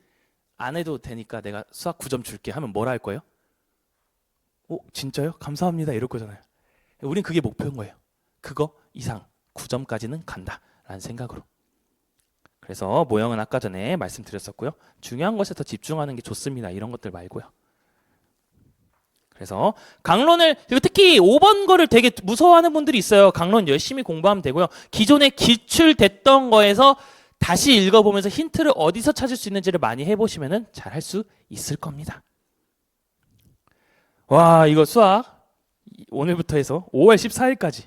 안 해도 되니까 내가 수학 9점 줄게 하면 뭐라 할 거예요? 진짜요? 감사합니다 이럴 거잖아요. 우린 그게 목표인 거예요. 그거 이상 9점까지는 간다 라는 생각으로. 그래서 모형은 아까 전에 말씀드렸었고요. 중요한 것에 더 집중하는 게 좋습니다. 이런 것들 말고요. 그래서 강론을 특히 5번 거를 되게 무서워하는 분들이 있어요. 강론 열심히 공부하면 되고요. 기존에 기출됐던 거에서 다시 읽어보면서 힌트를 어디서 찾을 수 있는지를 많이 해보시면 잘 할 수 있을 겁니다. 와, 이거 수학 오늘부터 해서 5월 14일까지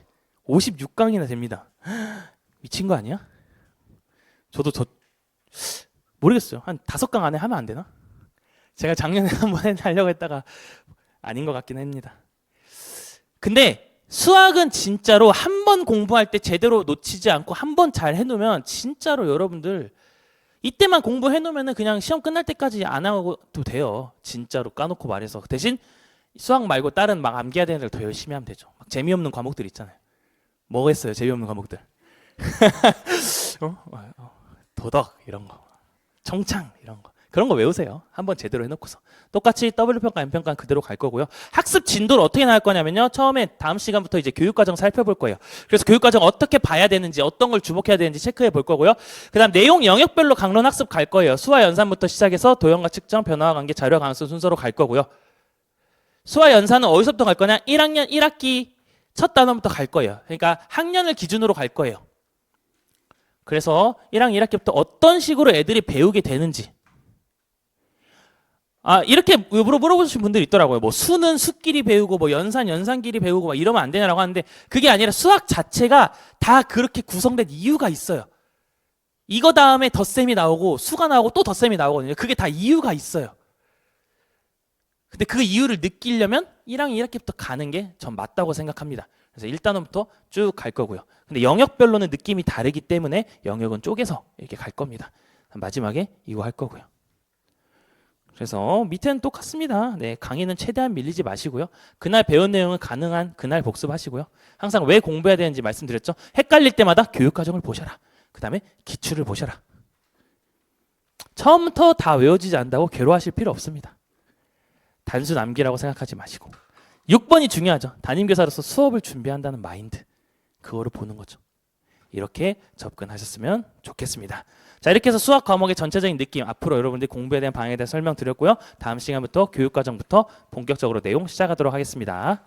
56강이나 됩니다. 미친 거 아니야? 저도 모르겠어요. 한 5강 안에 하면 안 되나? 제가 작년에 한번 하려고 했다가 아닌 것 같긴 합니다. 근데 수학은 진짜로 한 번 공부할 때 제대로 놓치지 않고 한 번 잘 해놓으면 진짜로 여러분들 이때만 공부해놓으면 그냥 시험 끝날 때까지 안 하고도 돼요. 진짜로 까놓고 말해서. 대신 수학 말고 다른 막 암기해야 되는 걸 더 열심히 하면 되죠. 막 재미없는 과목들 있잖아요. 뭐가 있어요 재미없는 과목들? 도덕 이런 거, 청창 이런 거. 그런 거 외우세요. 한번 제대로 해놓고서. 똑같이 W평가, M평가 그대로 갈 거고요. 학습 진도를 어떻게 나갈 거냐면요. 처음에 다음 시간부터 이제 교육과정 살펴볼 거예요. 그래서 교육과정 어떻게 봐야 되는지, 어떤 걸 주목해야 되는지 체크해 볼 거고요. 그 다음 내용 영역별로 강론 학습 갈 거예요. 수와 연산부터 시작해서 도형과 측정, 변화와 관계, 자료 강수 순서로 갈 거고요. 수와 연산은 어디서부터 갈 거냐? 1학년 1학기 첫 단원부터 갈 거예요. 그러니까 학년을 기준으로 갈 거예요. 그래서 1학년 1학기부터 어떤 식으로 애들이 배우게 되는지. 이렇게 물어보신 분들이 있더라고요. 뭐 수는 수끼리 배우고 뭐 연산끼리 배우고 막 이러면 안 되냐라고 하는데 그게 아니라 수학 자체가 다 그렇게 구성된 이유가 있어요. 이거 다음에 덧셈이 나오고 수가 나오고 또 덧셈이 나오거든요. 그게 다 이유가 있어요. 근데 그 이유를 느끼려면 1학년 1학기부터 가는 게 전 맞다고 생각합니다. 그래서 1단원부터 쭉 갈 거고요. 근데 영역별로는 느낌이 다르기 때문에 영역은 쪼개서 이렇게 갈 겁니다. 마지막에 이거 할 거고요. 그래서 밑에는 똑같습니다. 네, 강의는 최대한 밀리지 마시고요. 그날 배운 내용은 가능한 그날 복습하시고요. 항상 왜 공부해야 되는지 말씀드렸죠. 헷갈릴 때마다 교육과정을 보셔라. 그 다음에 기출을 보셔라. 처음부터 다 외워지지 않는다고 괴로워하실 필요 없습니다. 단순 암기라고 생각하지 마시고 6번이 중요하죠. 담임교사로서 수업을 준비한다는 마인드. 그거를 보는 거죠. 이렇게 접근하셨으면 좋겠습니다. 자, 이렇게 해서 수학 과목의 전체적인 느낌, 앞으로 여러분들이 공부에 대한 방향에 대해 설명드렸고요. 다음 시간부터 교육과정부터 본격적으로 내용 시작하도록 하겠습니다.